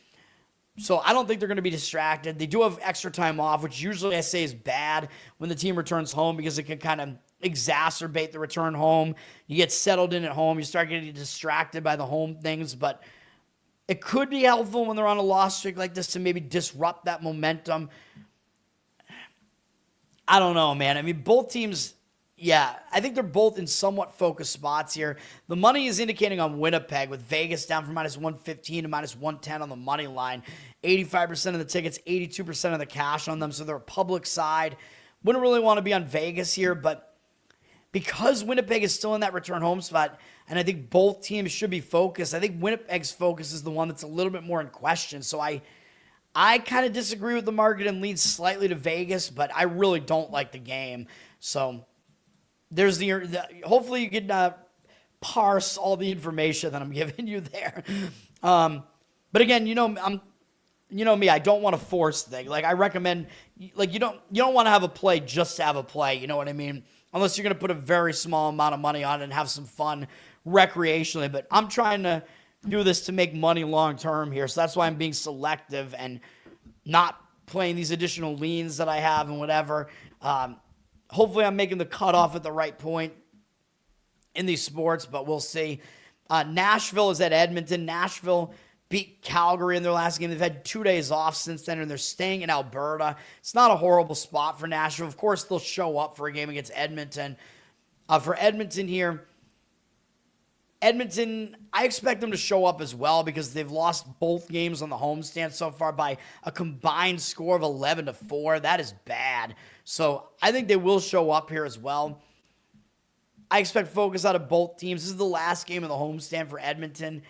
So I don't think they're going to be distracted. They do have extra time off, which usually I say is bad when the team returns home because it can kind of exacerbate the return home. You get settled in at home. You start getting distracted by the home things. But it could be helpful when they're on a loss streak like this to maybe disrupt that momentum. I don't know, man. I mean, both teams, I think they're both in somewhat focused spots here. The money is indicating on Winnipeg with Vegas down from -115 to -110 on the money line. 85% of the tickets, 82% of the cash on them. So they're a public side. Wouldn't really want to be on Vegas here, but because Winnipeg is still in that return home spot, and I think both teams should be focused, I think Winnipeg's focus is the one that's a little bit more in question. So I kind of disagree with the market and lean slightly to Vegas, but I really don't like the game. So there's hopefully you can parse all the information that I'm giving you there. But again, you know me, I don't want to force things. Like I recommend, like you don't want to have a play just to have a play. You know what I mean? Unless you're going to put a very small amount of money on it and have some fun recreationally. But I'm trying to do this to make money long term here. So that's why I'm being selective and not playing these additional leans that I have and whatever. Hopefully I'm making the cutoff at the right point in these sports, but we'll see. Nashville is at Edmonton. Nashville beat Calgary in their last game. They've had 2 days off since then, and they're staying in Alberta. It's not a horrible spot for Nashville. Of course, they'll show up for a game against Edmonton. For Edmonton here, Edmonton, I expect them to show up as well because they've lost both games on the homestand so far by a combined score of 11-4. That is bad. So I think they will show up here as well. I expect focus out of both teams. This is the last game of the homestand for Edmonton.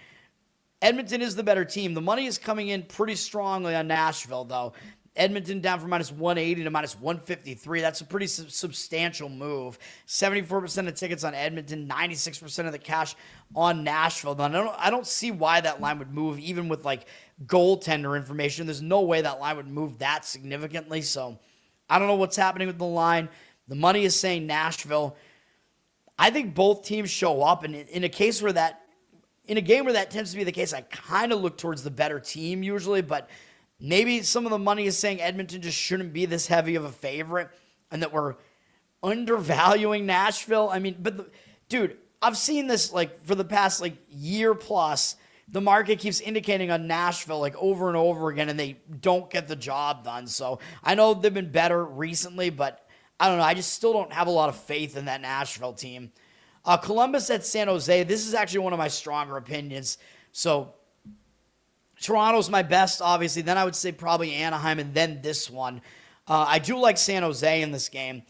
Edmonton is the better team. The money is coming in pretty strongly on Nashville, though. Edmonton down from -180 to -153. That's a pretty substantial move. 74% of tickets on Edmonton, 96% of the cash on Nashville. I don't see why that line would move, even with like goaltender information. There's no way that line would move that significantly. So I don't know what's happening with the line. The money is saying Nashville. I think both teams show up, and in a game where that tends to be the case, I kind of look towards the better team usually, but maybe some of the money is saying Edmonton just shouldn't be this heavy of a favorite and that we're undervaluing Nashville. I mean, dude, I've seen this like for the past like year plus. The market keeps indicating on Nashville like over and over again, and they don't get the job done. So I know they've been better recently, but I don't know. I just still don't have a lot of faith in that Nashville team. Columbus at San Jose. This is actually one of my stronger opinions. So Toronto's my best, obviously. Then I would say probably Anaheim, and then this one. I do like San Jose in this game.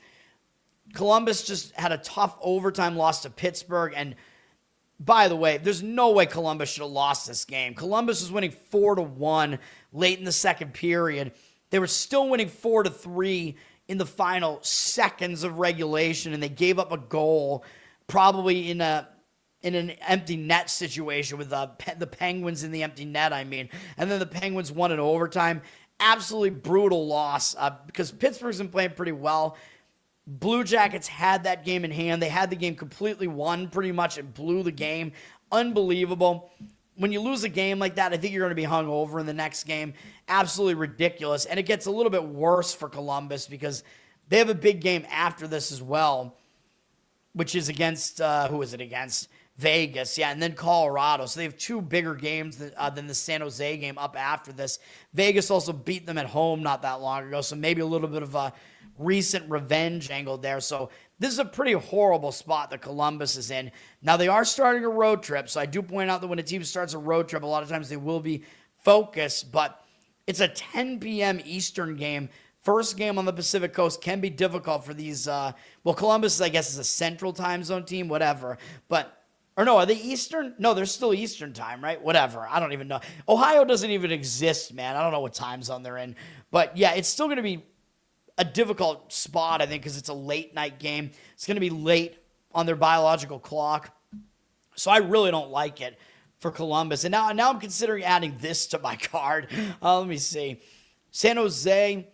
Columbus just had a tough overtime loss to Pittsburgh, and by the way, there's no way Columbus should have lost this game. Columbus was winning 4-1 late in the second period. They were still winning 4-3 in the final seconds of regulation, and they gave up a goal, probably in an empty net situation with the Penguins in the empty net, I mean. And then the Penguins won in overtime. Absolutely brutal loss because Pittsburgh's been playing pretty well. Blue Jackets had that game in hand. They had the game completely won pretty much and blew the game. Unbelievable. When you lose a game like that, I think you're going to be hung over in the next game. Absolutely ridiculous. And it gets a little bit worse for Columbus because they have a big game after this as well, which is against, who is it against? Vegas, yeah, and then Colorado. So they have two bigger games than the San Jose game up after this. Vegas also beat them at home not that long ago, so maybe a little bit of a recent revenge angle there. So this is a pretty horrible spot that Columbus is in. Now, they are starting a road trip, so I do point out that when a team starts a road trip, a lot of times they will be focused, but it's a 10 p.m. Eastern game. First game on the Pacific Coast can be difficult for these, Columbus, I guess, is a Central Time Zone team, whatever, or no, are they Eastern? No, they're still Eastern time, right? Whatever. I don't even know. Ohio doesn't even exist, man. I don't know what time zone they're in. But, yeah, it's still going to be a difficult spot, I think, because it's a late-night game. It's going to be late on their biological clock. So I really don't like it for Columbus. And now I'm considering adding this to my card. Let me see. San Jose,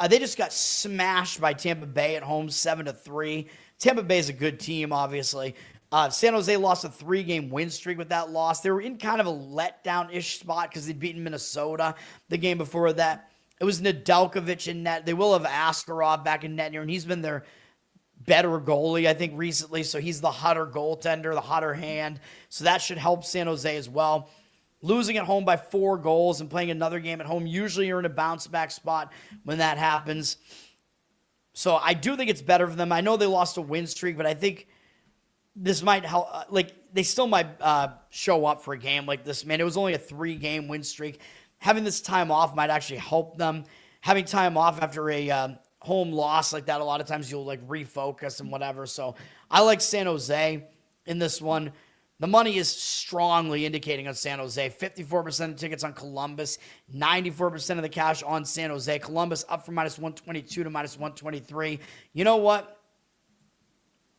they just got smashed by Tampa Bay at home 7-3. Tampa Bay is a good team, obviously. San Jose lost a 3-game win streak with that loss. They were in kind of a letdown-ish spot because they'd beaten Minnesota the game before that. It was Nedeljkovic in net. They will have Askarov back in net here, and he's been their better goalie, I think, recently. So he's the hotter goaltender, the hotter hand. So that should help San Jose as well. Losing at home by 4 goals and playing another game at home, usually you're in a bounce-back spot when that happens. So I do think it's better for them. I know they lost a win streak, but I think this might help. They still might show up for a game like this, man. It was only a 3-game win streak. Having this time off might actually help them. Having time off after a home loss like that, a lot of times you'll refocus and whatever. So I like San Jose in this one. The money is strongly indicating on San Jose. 54% of tickets on Columbus, 94% of the cash on San Jose. Columbus up from -122 to -123. You know what?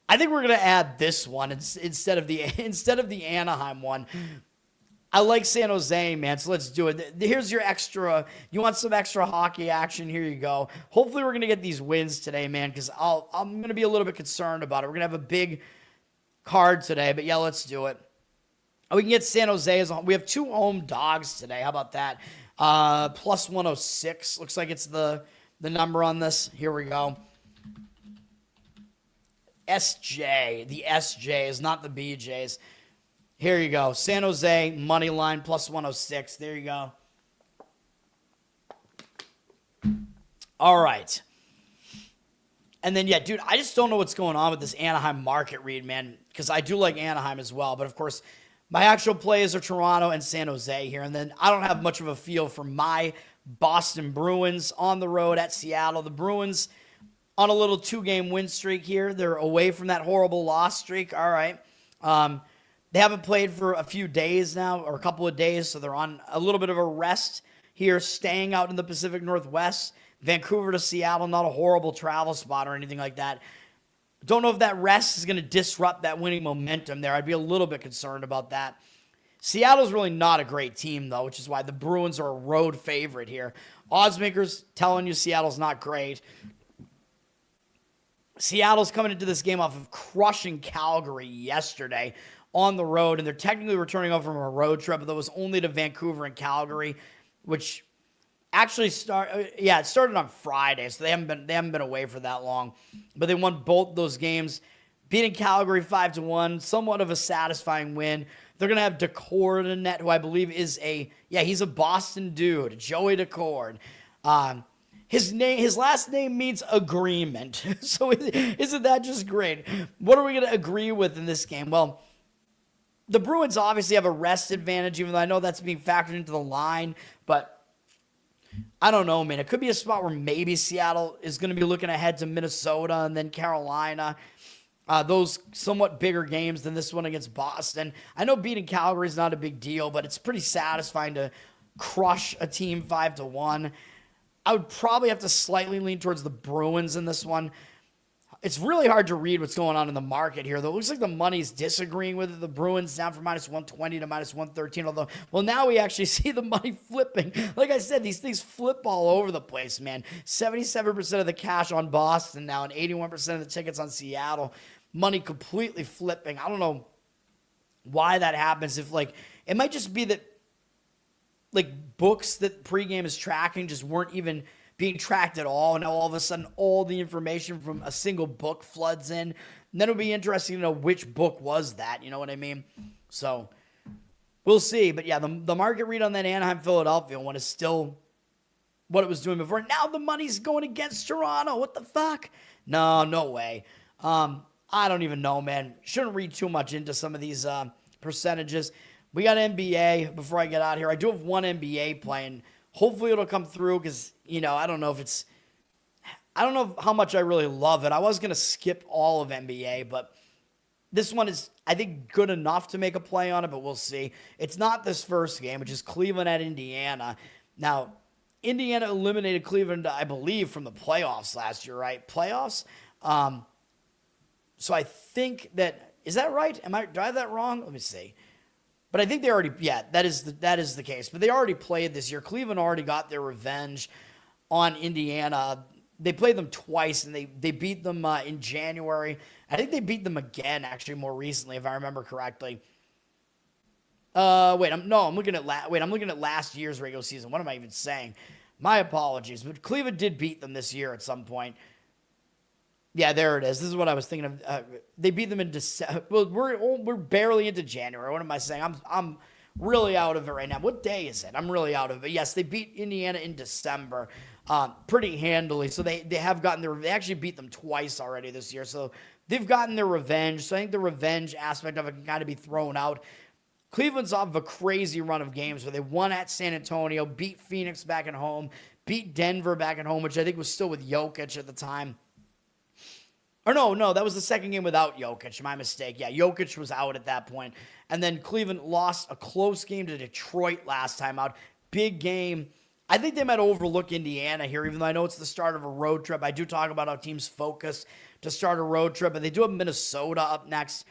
I think we're going to add this one instead of the Anaheim one. I like San Jose, man, so let's do it. Here's your extra. You want some extra hockey action? Here you go. Hopefully we're going to get these wins today, man, because I'm going to be a little bit concerned about it. We're going to have a big card today, but yeah, let's do it. We can get San Jose. We have 2 home dogs today. How about that? Plus 106. Looks like it's the number on this. Here we go. SJ. The SJs, not the BJs. Here you go. San Jose, money line, plus 106. There you go. All right. And then, yeah, dude, I just don't know what's going on with this Anaheim market read, man, because I do like Anaheim as well. But, of course, my actual plays are Toronto and San Jose here. And then I don't have much of a feel for my Boston Bruins on the road at Seattle. The Bruins on a little 2-game win streak here. They're away from that horrible loss streak. All right. They haven't played for a few days now, or a couple of days, so they're on a little bit of a rest here, staying out in the Pacific Northwest. Vancouver to Seattle, not a horrible travel spot or anything like that. Don't know if that rest is going to disrupt that winning momentum there. I'd be a little bit concerned about that. Seattle's really not a great team, though, which is why the Bruins are a road favorite here. Oddsmakers telling you Seattle's not great. Seattle's coming into this game off of crushing Calgary yesterday on the road, and they're technically returning over from a road trip, but that was only to Vancouver and Calgary, which actually it started on Friday, so they haven't been away for that long. But they won both those games, beating Calgary 5-1, somewhat of a satisfying win. They're gonna have Decord in net, who I believe is he's a Boston dude, Joey Decord. His last name means agreement. So isn't that just great? What are we gonna agree with in this game? Well, the Bruins obviously have a rest advantage, even though I know that's being factored into the line, but I don't know, man. It could be a spot where maybe Seattle is going to be looking ahead to Minnesota and then Carolina. Those somewhat bigger games than this one against Boston. I know beating Calgary is not a big deal, but it's pretty satisfying to crush a team 5-1. I would probably have to slightly lean towards the Bruins in this one. It's really hard to read what's going on in the market here, though. It looks like the money's disagreeing with it. The Bruins down from -120 to -113, although, well, now we actually see the money flipping. Like I said, these things flip all over the place, man. 77% of the cash on Boston now and 81% of the tickets on Seattle. Money completely flipping. I don't know why that happens. It might just be that, books that pregame is tracking just weren't even being tracked at all, and now all of a sudden all the information from a single book floods in. And then it'll be interesting to know which book was that, you know what I mean? So we'll see. But yeah, the market read on that Anaheim-Philadelphia one is still what it was doing before. Now the money's going against Toronto. What the fuck? No way. I don't even know, man. Shouldn't read too much into some of these percentages. We got NBA before I get out here. I do have one NBA playing. Hopefully it'll come through because, I don't know how much I really love it. I was going to skip all of NBA, but this one is, I think, good enough to make a play on it, but we'll see. It's not this first game, which is Cleveland at Indiana. Now, Indiana eliminated Cleveland, I believe, from the playoffs last year, right? Playoffs? So I think that, is that right? Do I have that wrong? Let me see. But I think they already, that is the case. But they already played this year. Cleveland already got their revenge on Indiana. They played them twice, and they beat them in January. I think they beat them again, actually, more recently, if I remember correctly. I'm looking at last year's regular season. What am I even saying? My apologies. But Cleveland did beat them this year at some point. Yeah, there it is. This is what I was thinking of. They beat them in December. Well, we're barely into January. What am I saying? I'm really out of it right now. What day is it? I'm really out of it. Yes, they beat Indiana in December, pretty handily. So they have gotten they actually beat them twice already this year. So they've gotten their revenge. So I think the revenge aspect of it can kind of be thrown out. Cleveland's off of a crazy run of games where they won at San Antonio, beat Phoenix back at home, beat Denver back at home, which I think was still with Jokic at the time. Or no, that was the second game without Jokic. My mistake. Yeah, Jokic was out at that point. And then Cleveland lost a close game to Detroit last time out. Big game. I think they might overlook Indiana here, even though I know it's the start of a road trip. I do talk about how teams focus to start a road trip, but they do have Minnesota up next.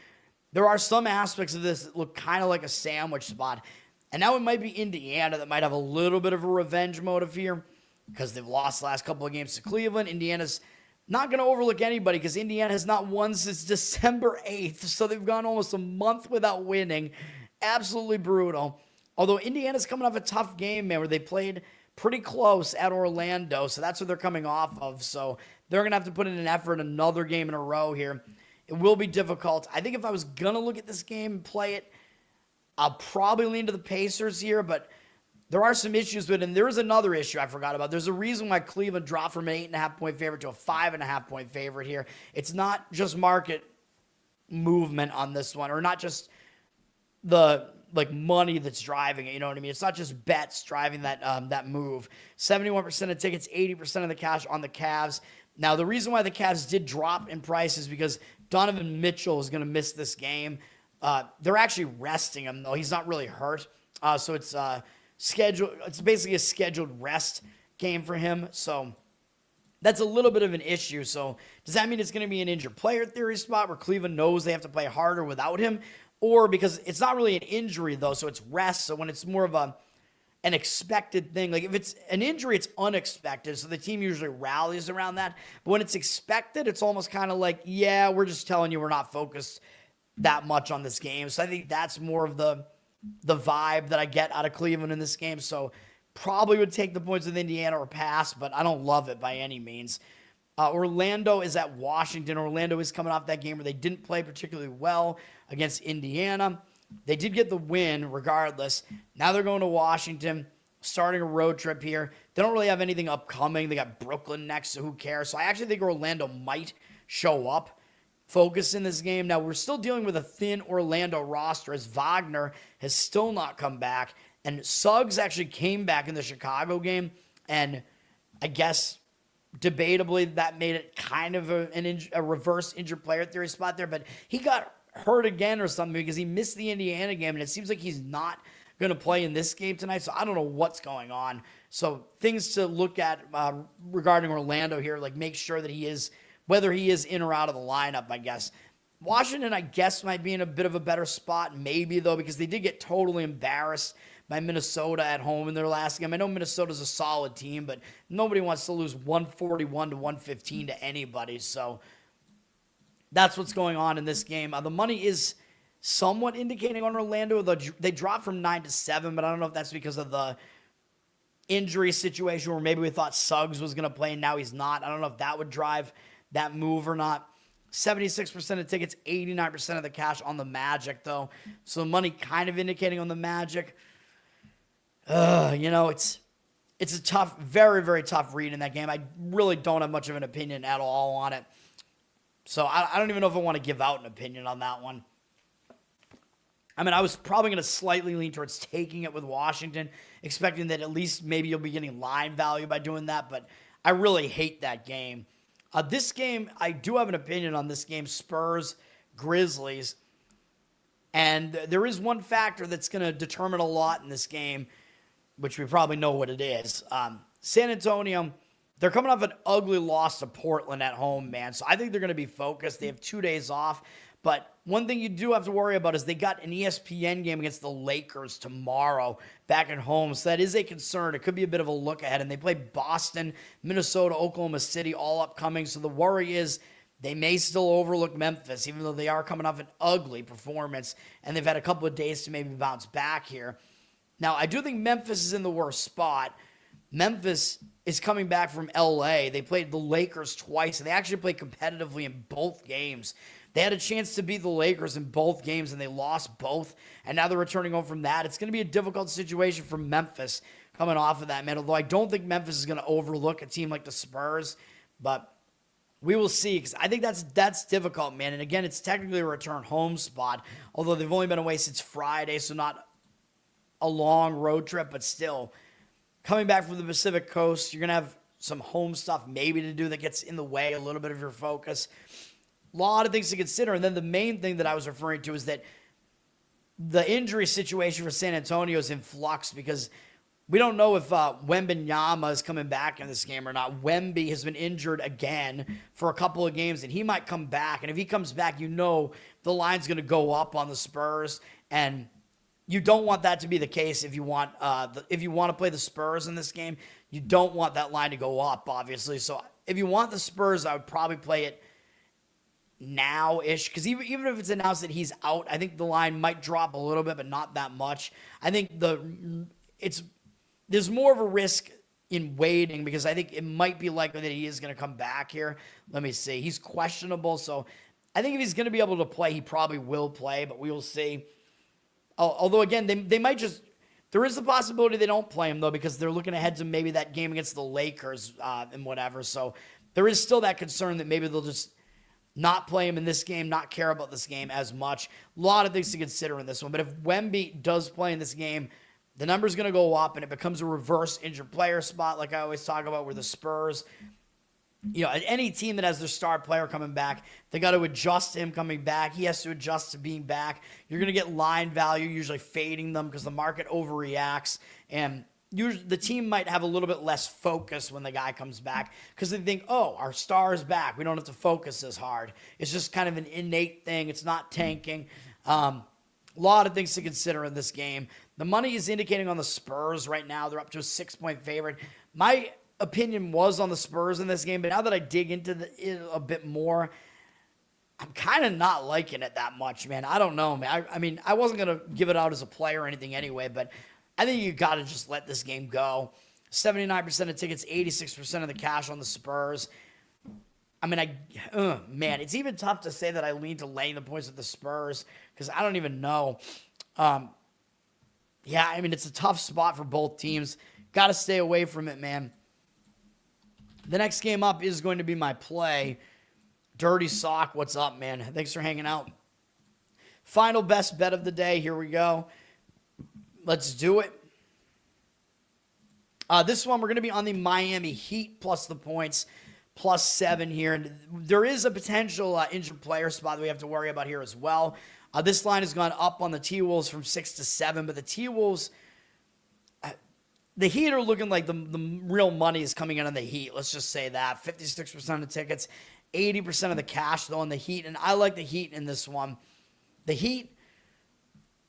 There are some aspects of this that look kind of like a sandwich spot. And now it might be Indiana that might have a little bit of a revenge motive here because they've lost the last couple of games to Cleveland. Indiana's not going to overlook anybody because Indiana has not won since December 8th. So they've gone almost a month without winning. Absolutely brutal. Although Indiana's coming off a tough game, man, where they played pretty close at Orlando. So that's what they're coming off of. So they're going to have to put in an effort another game in a row here. It will be difficult. I think if I was going to look at this game and play it, I'll probably lean to the Pacers here, but there are some issues with it. And there is another issue I forgot about. There's a reason why Cleveland dropped from an 8.5-point favorite to a 5.5-point favorite here. It's not just market movement on this one, or not just the money that's driving it. You know what I mean? It's not just bets driving that move. 71% of tickets, 80% of the cash on the Cavs. Now, the reason why the Cavs did drop in price is because Donovan Mitchell is going to miss this game. They're actually resting him, though. He's not really hurt. So it's scheduled. It's basically a scheduled rest game for him. So that's a little bit of an issue. So does that mean it's going to be an injured player theory spot where Cleveland knows they have to play harder without him? Or because it's not really an injury, though, so it's rest. So when it's more of an expected thing, like if it's an injury, it's unexpected. So the team usually rallies around that. But when it's expected, it's almost kind of like, yeah, we're just telling you we're not focused that much on this game. So I think that's more of the vibe that I get out of Cleveland in this game. So probably would take the points with Indiana or pass, but I don't love it by any means. Orlando is at Washington. Orlando is coming off that game where they didn't play particularly well against Indiana. They did get the win regardless. Now they're going to Washington, starting a road trip here. They don't really have anything upcoming. They got Brooklyn next, so who cares? So I actually think Orlando might show up, focus in this game. Now, we're still dealing with a thin Orlando roster as Wagner has still not come back. And Suggs actually came back in the Chicago game, and I guess debatably that made it kind of a reverse injured player theory spot there, but he got hurt again or something because he missed the Indiana game, and it seems like he's not going to play in this game tonight, so I don't know what's going on. So things to look at regarding Orlando here, like make sure that he is, whether he is in or out of the lineup, I guess. Washington, I guess, might be in a bit of a better spot, maybe, though, because they did get totally embarrassed by Minnesota at home in their last game. I know Minnesota's a solid team, but nobody wants to lose 141 to 115 to anybody. So that's what's going on in this game. The money is somewhat indicating on Orlando. They dropped from 9 to 7, but I don't know if that's because of the injury situation where maybe we thought Suggs was going to play and now he's not. I don't know if that would drive that move or not. 76% of tickets, 89% of the cash on the Magic, though. So money kind of indicating on the Magic. It's a tough, very, very tough read in that game. I really don't have much of an opinion at all on it. So I don't even know if I want to give out an opinion on that one. I mean, I was probably going to slightly lean towards taking it with Washington, expecting that at least maybe you'll be getting line value by doing that, but I really hate that game. This game, I do have an opinion on this game, Spurs-Grizzlies, and there is one factor that's going to determine a lot in this game, which we probably know what it is. San Antonio, they're coming off an ugly loss to Portland at home, man, so I think they're going to be focused. They have 2 days off, but one thing you do have to worry about is they got an ESPN game against the Lakers tomorrow back at home. So that is a concern. It could be a bit of a look ahead. And they play Boston, Minnesota, Oklahoma City all upcoming. So the worry is they may still overlook Memphis, even though they are coming off an ugly performance. And they've had a couple of days to maybe bounce back here. Now, I do think Memphis is in the worst spot. Memphis is coming back from LA. They played the Lakers twice, and they actually played competitively in both games. They had a chance to beat the Lakers in both games, and they lost both. And now they're returning home from that. It's going to be a difficult situation for Memphis coming off of that, man. Although I don't think Memphis is going to overlook a team like the Spurs. But we will see, because I think that's difficult, man. And again, it's technically a return home spot. Although they've only been away since Friday, so not a long road trip. But still, coming back from the Pacific Coast, you're going to have some home stuff maybe to do that gets in the way a little bit of your focus. A lot of things to consider. And then the main thing that I was referring to is that the injury situation for San Antonio is in flux because we don't know if Wembanyama is coming back in this game or not. Wemby has been injured again for a couple of games, and he might come back. And if he comes back, you know the line's going to go up on the Spurs. And you don't want that to be the case if you want to play the Spurs in this game. You don't want that line to go up, obviously. So if you want the Spurs, I would probably play it now-ish, because even if it's announced that he's out, I think the line might drop a little bit, but not that much. I think there's more of a risk in waiting, because I think it might be likely that he is going to come back here. Let me see. He's questionable, so I think if he's going to be able to play, he probably will play, but we will see. Although, again, they might just – there is the possibility they don't play him, though, because they're looking ahead to maybe that game against the Lakers and whatever. So there is still that concern that maybe they'll just not play him in this game, not care about this game as much. A lot of things to consider in this one. But if Wemby does play in this game, the number's going to go up, and it becomes a reverse injured player spot like I always talk about where the Spurs – any team that has their star player coming back, they got to adjust to him coming back. He has to adjust to being back. You're going to get line value, usually fading them because the market overreacts. And usually the team might have a little bit less focus when the guy comes back because they think, oh, our star is back. We don't have to focus as hard. It's just kind of an innate thing. It's not tanking. A lot of things to consider in this game. The money is indicating on the Spurs right now. They're up to a 6-point favorite. My opinion was on the Spurs in this game, but now that I dig into it a bit more, I'm kind of not liking it that much, man. I don't know, man. I mean, I wasn't going to give it out as a player or anything anyway, but I think you got to just let this game go. 79% of tickets, 86% of the cash on the Spurs. I mean, man, it's even tough to say that I lean to laying the points with the Spurs because I don't even know. Yeah, I mean, it's a tough spot for both teams. Got to stay away from it, man. The next game up is going to be my play. Dirty Sock, what's up, man? Thanks for hanging out. Final best bet of the day. Here we go. Let's do it. This one, we're going to be on the Miami Heat plus the points, +7 here. And there is a potential injured player spot that we have to worry about here as well. This line has gone up on the T-Wolves from 6 to 7, but the T-Wolves... The Heat are looking like the real money is coming in on the Heat. Let's just say that. 56% of tickets, 80% of the cash, though, on the Heat. And I like the Heat in this one. The Heat,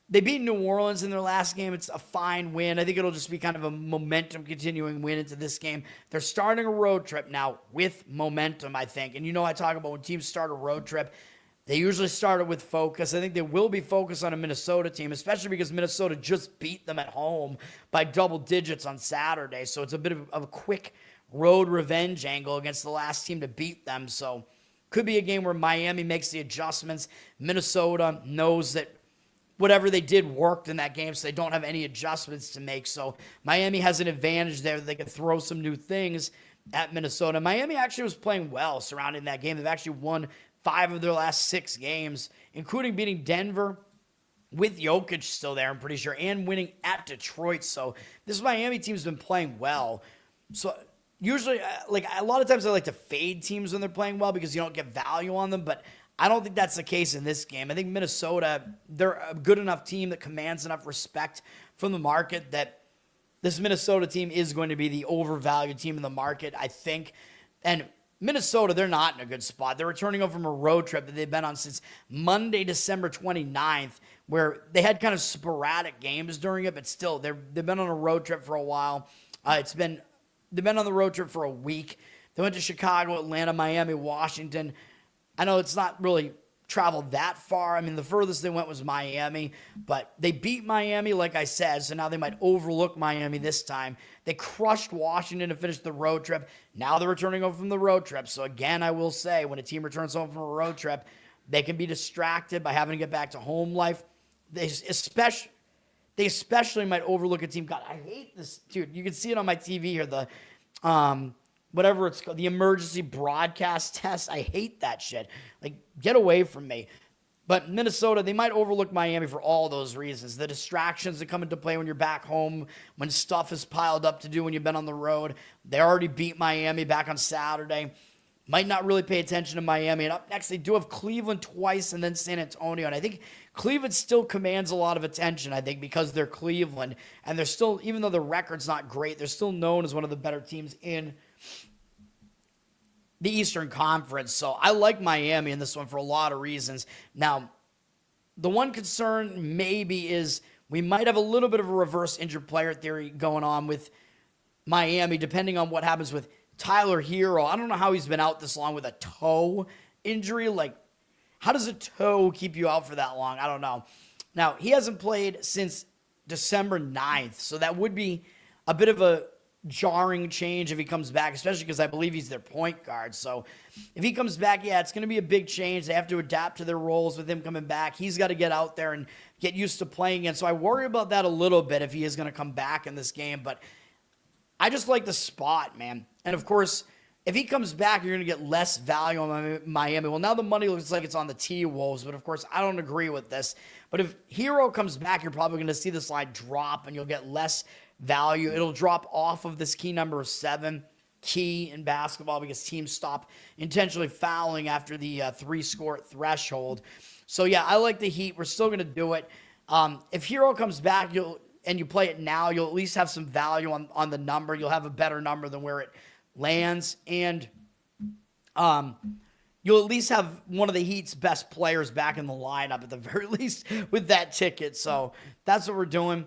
they beat New Orleans in their last game. It's a fine win. I think it'll just be kind of a momentum continuing win into this game. They're starting a road trip now with momentum, I think. And I talk about when teams start a road trip, they usually start it with focus. I think they will be focused on a Minnesota team, especially because Minnesota just beat them at home by double digits on Saturday. So it's a bit of a quick road revenge angle against the last team to beat them. So could be a game where Miami makes the adjustments. Minnesota knows that whatever they did worked in that game, so they don't have any adjustments to make. So Miami has an advantage there that they can throw some new things at Minnesota. Miami actually was playing well surrounding that game. They've actually won 5 of their last 6 games, including beating Denver with Jokic still there, I'm pretty sure, and winning at Detroit. So this Miami team's been playing well. So usually, a lot of times I like to fade teams when they're playing well because you don't get value on them, but I don't think that's the case in this game. I think Minnesota, they're a good enough team that commands enough respect from the market that this Minnesota team is going to be the overvalued team in the market, I think. And Minnesota, they're not in a good spot. They're returning over from a road trip that they've been on since Monday, December 29th, where they had kind of sporadic games during it, but still, they've been on a road trip for a while. They've been on the road trip for a week. They went to Chicago, Atlanta, Miami, Washington. I know it's not really traveled that far. I mean, the furthest they went was Miami, but they beat Miami, like I said, so now they might overlook Miami this time. They crushed Washington to finish the road trip. Now they're returning over from the road trip. So again, I will say, when a team returns home from a road trip, they can be distracted by having to get back to home life. They especially might overlook a team. God, I hate this, dude. You can see it on my TV here, the whatever it's called, the emergency broadcast test. I hate that shit. Get away from me. But Minnesota, they might overlook Miami for all those reasons. The distractions that come into play when you're back home, when stuff is piled up to do when you've been on the road. They already beat Miami back on Saturday. Might not really pay attention to Miami. And up next, they do have Cleveland twice and then San Antonio. And I think Cleveland still commands a lot of attention, I think, because they're Cleveland. And they're still, even though the record's not great, they're still known as one of the better teams in the Eastern Conference. So I like Miami in this one for a lot of reasons. Now, the one concern maybe is we might have a little bit of a reverse injured player theory going on with Miami, depending on what happens with Tyler Hero. I don't know how he's been out this long with a toe injury. How does a toe keep you out for that long? I don't know. Now, he hasn't played since December 9th, so that would be a bit of a jarring change if he comes back, especially because I believe he's their point guard. So if he comes back, yeah, it's going to be a big change. They have to adapt to their roles with him coming back. He's got to get out there and get used to playing again. So I worry about that a little bit if he is going to come back in this game. But I just like the spot, man. And of course, if he comes back, you're going to get less value on Miami. Well, now the money looks like it's on the T-Wolves, but of course, I don't agree with this. But if Hero comes back, you're probably going to see this line drop, and you'll get less value. It'll drop off of this key number 7, key in basketball, because teams stop intentionally fouling after the 3-score threshold. So, yeah, I like the Heat. We're still going to do it. If Hero comes back, and you play it now, you'll at least have some value on the number. You'll have a better number than where it lands, and you'll at least have one of the Heat's best players back in the lineup at the very least with that ticket. So that's what we're doing.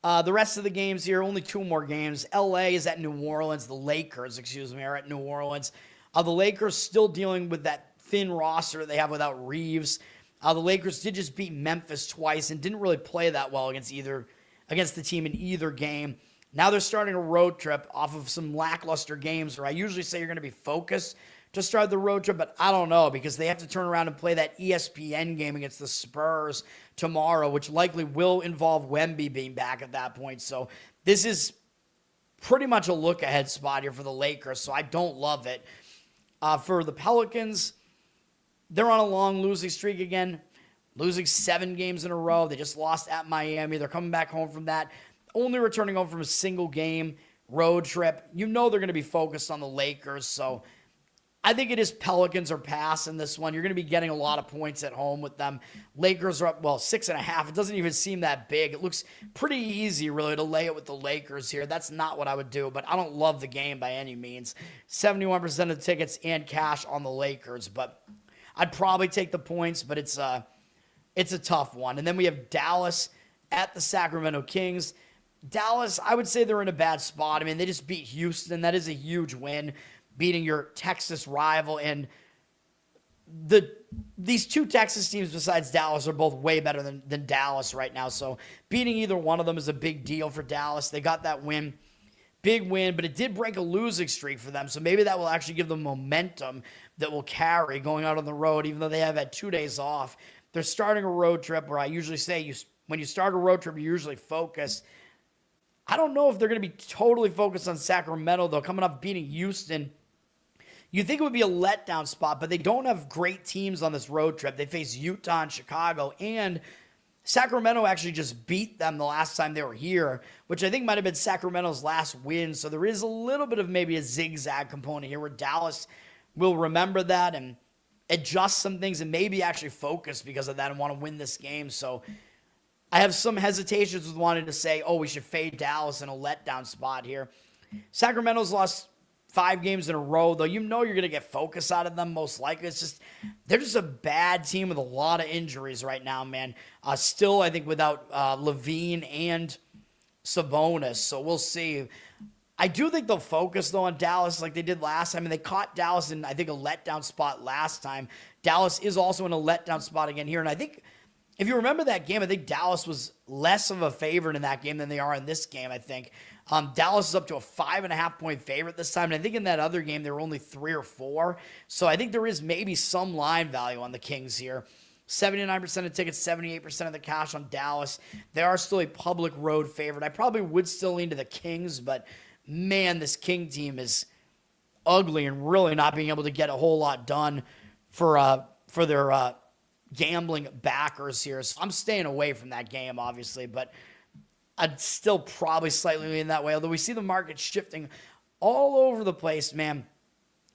The rest of the games here, only 2 more games. LA is at New Orleans. The Lakers, are at New Orleans. The Lakers still dealing with that thin roster they have without Reeves. The Lakers did just beat Memphis twice and didn't really play that well against the team in either game. Now they're starting a road trip off of some lackluster games where I usually say you're going to be focused to start the road trip, but I don't know, because they have to turn around and play that ESPN game against the Spurs tomorrow, which likely will involve Wemby being back at that point. So this is pretty much a look-ahead spot here for the Lakers, so I don't love it. For the Pelicans, they're on a long losing streak again, losing 7 games in a row. They just lost at Miami. They're coming back home from that, only returning home from a single game road trip. You know they're going to be focused on the Lakers, so I think it is Pelicans or pass in this one. You're going to be getting a lot of points at home with them. Lakers are up, 6.5. It doesn't even seem that big. It looks pretty easy, really, to lay it with the Lakers here. That's not what I would do, but I don't love the game by any means. 71% of the tickets and cash on the Lakers, but I'd probably take the points, but it's a tough one. And then we have Dallas at the Sacramento Kings. Dallas, I would say they're in a bad spot. I mean, they just beat Houston. That is a huge win, beating your Texas rival. And these 2 Texas teams besides Dallas are both way better than Dallas right now. So beating either one of them is a big deal for Dallas. They got that win. Big win, but it did break a losing streak for them. So maybe that will actually give them momentum that will carry going out on the road, even though they have had 2 days off. They're starting a road trip where I usually say when you start a road trip, you usually focus. I don't know if they're going to be totally focused on Sacramento, though, coming up beating Houston. You think it would be a letdown spot, but they don't have great teams on this road trip. They face Utah and Chicago, and Sacramento actually just beat them the last time they were here, which I think might have been Sacramento's last win. So there is a little bit of maybe a zigzag component here where Dallas will remember that and adjust some things and maybe actually focus because of that and want to win this game. So I have some hesitations with wanting to say, we should fade Dallas in a letdown spot here. Sacramento's lost 5 games in a row, though. You know you're going to get focus out of them most likely. They're just a bad team with a lot of injuries right now, man. Still, I think, without Levine and Sabonis, so we'll see. I do think they'll focus, though, on Dallas like they did last time. And they caught Dallas in, I think, a letdown spot last time. Dallas is also in a letdown spot again here, and I think if you remember that game, I think Dallas was less of a favorite in that game than they are in this game, I think. Dallas is up to a 5.5-point favorite this time. And I think in that other game, they were only 3 or 4. So I think there is maybe some line value on the Kings here. 79% of tickets, 78% of the cash on Dallas. They are still a public road favorite. I probably would still lean to the Kings, but man, this King team is ugly and really not being able to get a whole lot done for their gambling backers here. So I'm staying away from that game, obviously, but I'd still probably slightly lean that way, although we see the market shifting all over the place, man.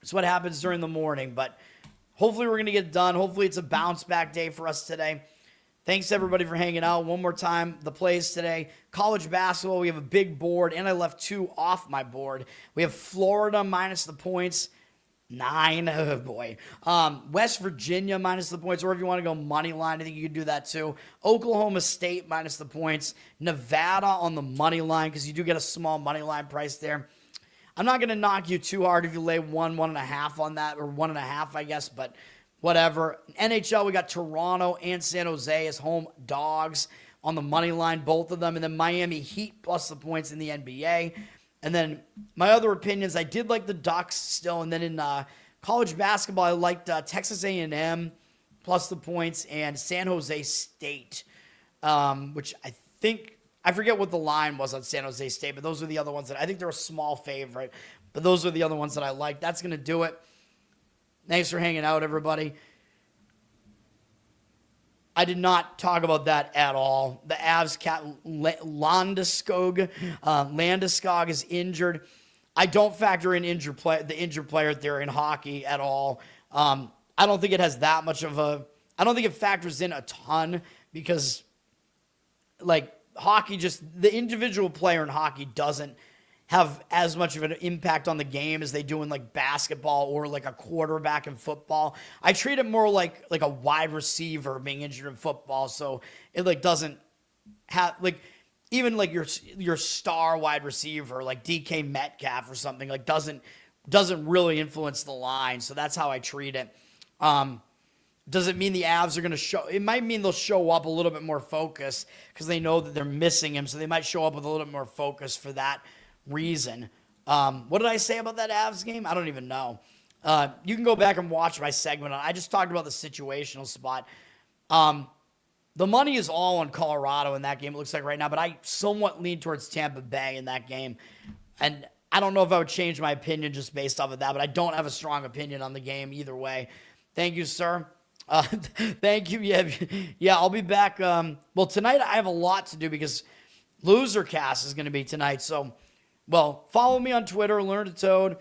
It's what happens during the morning, but hopefully we're going to get it done. Hopefully it's a bounce-back day for us today. Thanks, everybody, for hanging out. One more time, the plays today. College basketball, we have a big board, and I left 2 off my board. We have Florida minus the points. 9, oh boy. West Virginia minus the points, or if you want to go money line, I think you could do that too. Oklahoma State minus the points. Nevada on the money line, because you do get a small money line price there. I'm not going to knock you too hard if you lay 1.5 on that, or 1.5, I guess, but whatever. NHL, we got Toronto and San Jose as home dogs on the money line, both of them, and then Miami Heat plus the points in the NBA. And then my other opinions, I did like the Ducks still. And then in college basketball, I liked Texas A&M plus the points and San Jose State, which I forget what the line was on San Jose State, but those are the other ones that I think they're a small favorite. But those are the other ones that I like. That's going to do it. Thanks for hanging out, everybody. I did not talk about that at all. The Avs cat Landeskog is injured. I don't factor in the injured player there in hockey at all. I don't think it has that much of a. I don't think it factors in a ton because, like, hockey, just the individual player in hockey doesn't have as much of an impact on the game as they do in like basketball or like a quarterback in football. I treat it more like a wide receiver being injured in football. So it like doesn't have like, even like your star wide receiver, like DK Metcalf or something, like doesn't really influence the line. So that's how I treat it. Does it mean the Avs are going to show? It might mean they'll show up a little bit more focused because they know that they're missing him. So they might show up with a little bit more focus for that reason. What did I say about that Avs game? I don't even know. You can go back and watch my segment. I just talked about the situational spot. The money is all on Colorado in that game, it looks like right now, but I somewhat lean towards Tampa Bay in that game. And I don't know if I would change my opinion just based off of that, but I don't have a strong opinion on the game either way. Thank you, sir. Thank you. Yeah, I'll be back. Well, tonight I have a lot to do because Losercast is going to be tonight. So, well, follow me on Twitter, Learn to Toad.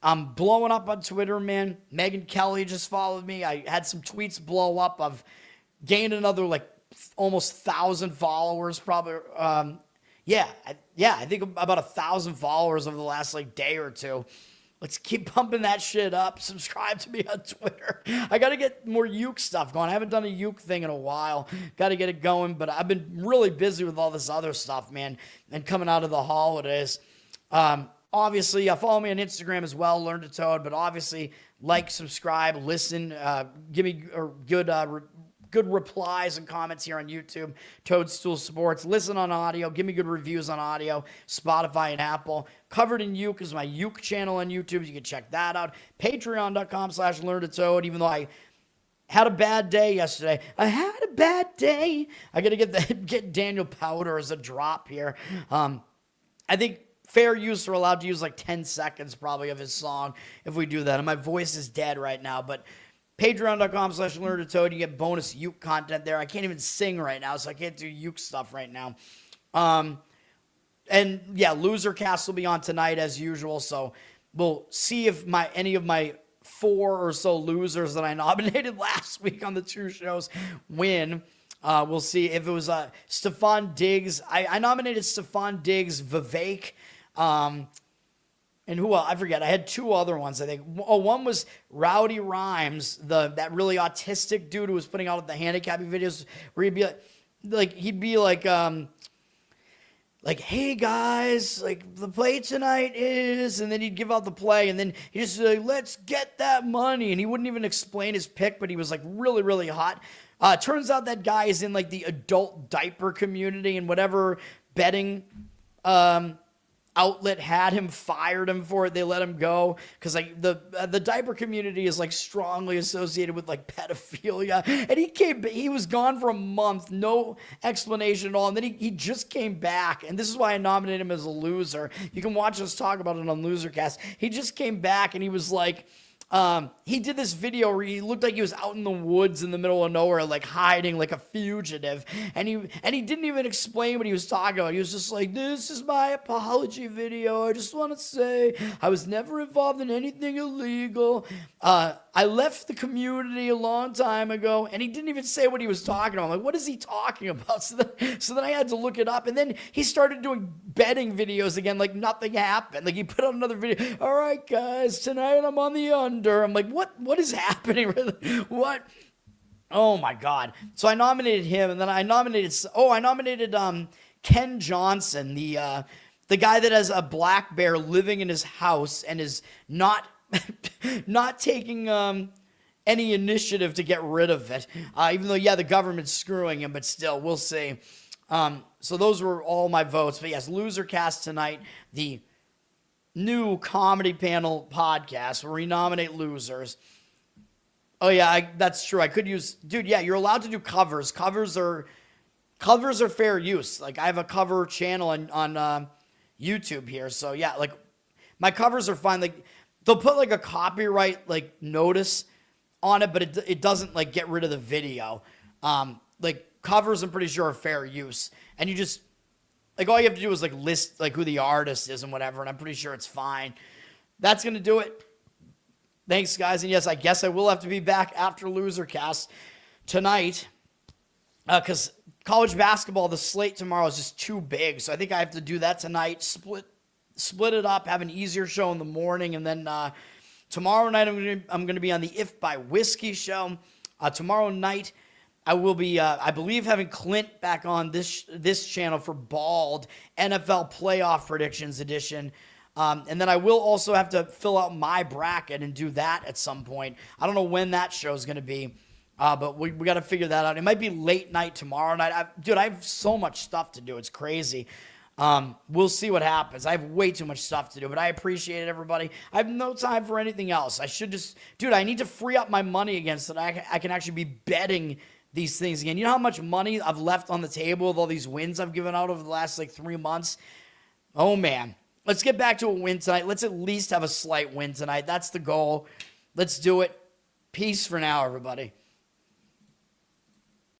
I'm blowing up on Twitter, man. Megan Kelly just followed me. I had some tweets blow up. I've gained another like almost 1,000 followers, probably. I think about 1,000 followers over the last like day or two. Let's keep pumping that shit up. Subscribe to me on Twitter. I got to get more Uke stuff going. I haven't done a Uke thing in a while. Got to get it going, but I've been really busy with all this other stuff, man, and coming out of the holidays. Obviously, follow me on Instagram as well, Learn to Toad, but obviously like, subscribe, listen, give me good replies and comments here on YouTube, Toadstool Sports. Listen on audio. Give me good reviews on audio, Spotify and Apple. Covered in Uke is my Uke channel on YouTube. You can check that out. Patreon.com/LearnToToad. Even though I had a bad day yesterday. I had a bad day. I got to get Daniel Powder as a drop here. I think fair use, we're allowed to use like 10 seconds probably of his song if we do that. And my voice is dead right now, but Patreon.com/LearnToToad. You get bonus Uke content there. I can't even sing right now, so I can't do Uke stuff right now. And yeah, Losercast will be on tonight as usual. So we'll see if any of my 4 or so losers that I nominated last week on the 2 shows win. We'll see if it was Stephon Diggs. I nominated Stephon Diggs, Vivek, and who else? I forget. I had 2 other ones, I think. Oh, one was Rowdy Rhymes, that really autistic dude who was putting out the handicapping videos where he'd be like, hey guys, like the play tonight is, and then he'd give out the play, and then he just like, let's get that money, and he wouldn't even explain his pick, but he was like really, really hot. Turns out that guy is in like the adult diaper community, and whatever betting outlet had him, fired him for it. They let him go because like the diaper community is like strongly associated with like pedophilia. And he was gone for a month, no explanation at all. And then he just came back. And this is why I nominated him as a loser. You can watch us talk about it on Losercast. He just came back and he was like, he did this video where he looked like he was out in the woods in the middle of nowhere, like hiding like a fugitive. And he didn't even explain what he was talking about. He was just like, this is my apology video. I just want to say I was never involved in anything illegal. I left the community a long time ago. And he didn't even say what he was talking about. I'm like, what is he talking about? So then I had to look it up. And then he started doing betting videos again, like nothing happened. Like he put out another video. All right, guys, tonight I'm on the under. I'm like, what is happening? What? Oh my God. So I nominated him, and then I nominated Ken Johnson, the guy that has a black bear living in his house and is not taking any initiative to get rid of it. Even though, yeah, the government's screwing him, but still, we'll see. So those were all my votes. But yes, Losercast tonight, the new comedy panel podcast where we nominate losers. Oh yeah, that's true. I could use, dude. Yeah, you're allowed to do covers. Covers are fair use. Like I have a cover channel on YouTube here, so yeah, like my covers are fine. Like they'll put like a copyright like notice on it, but it doesn't like get rid of the video. Like covers, I'm pretty sure are fair use, and you just like all you have to do is like list like who the artist is and whatever, and I'm pretty sure it's fine. That's gonna do it. Thanks, guys. And yes, I guess I will have to be back after Losercast tonight because college basketball, the slate tomorrow is just too big. So I think I have to do that tonight, split it up, have an easier show in the morning. And then tomorrow night, I'm gonna be on the If by Whiskey show. Tomorrow night, I will be, I believe, having Clint back on this channel for Bald NFL Playoff Predictions Edition. And then I will also have to fill out my bracket and do that at some point. I don't know when that show is going to be, but we got to figure that out. It might be late night tomorrow night. I have so much stuff to do. It's crazy. We'll see what happens. I have way too much stuff to do, but I appreciate it, everybody. I have no time for anything else. I should just, dude, I need to free up my money again so that I can actually be betting these things again. You know how much money I've left on the table with all these wins I've given out over the last like 3 months? Oh, man. Let's get back to a win tonight. Let's at least have a slight win tonight. That's the goal. Let's do it. Peace for now, everybody.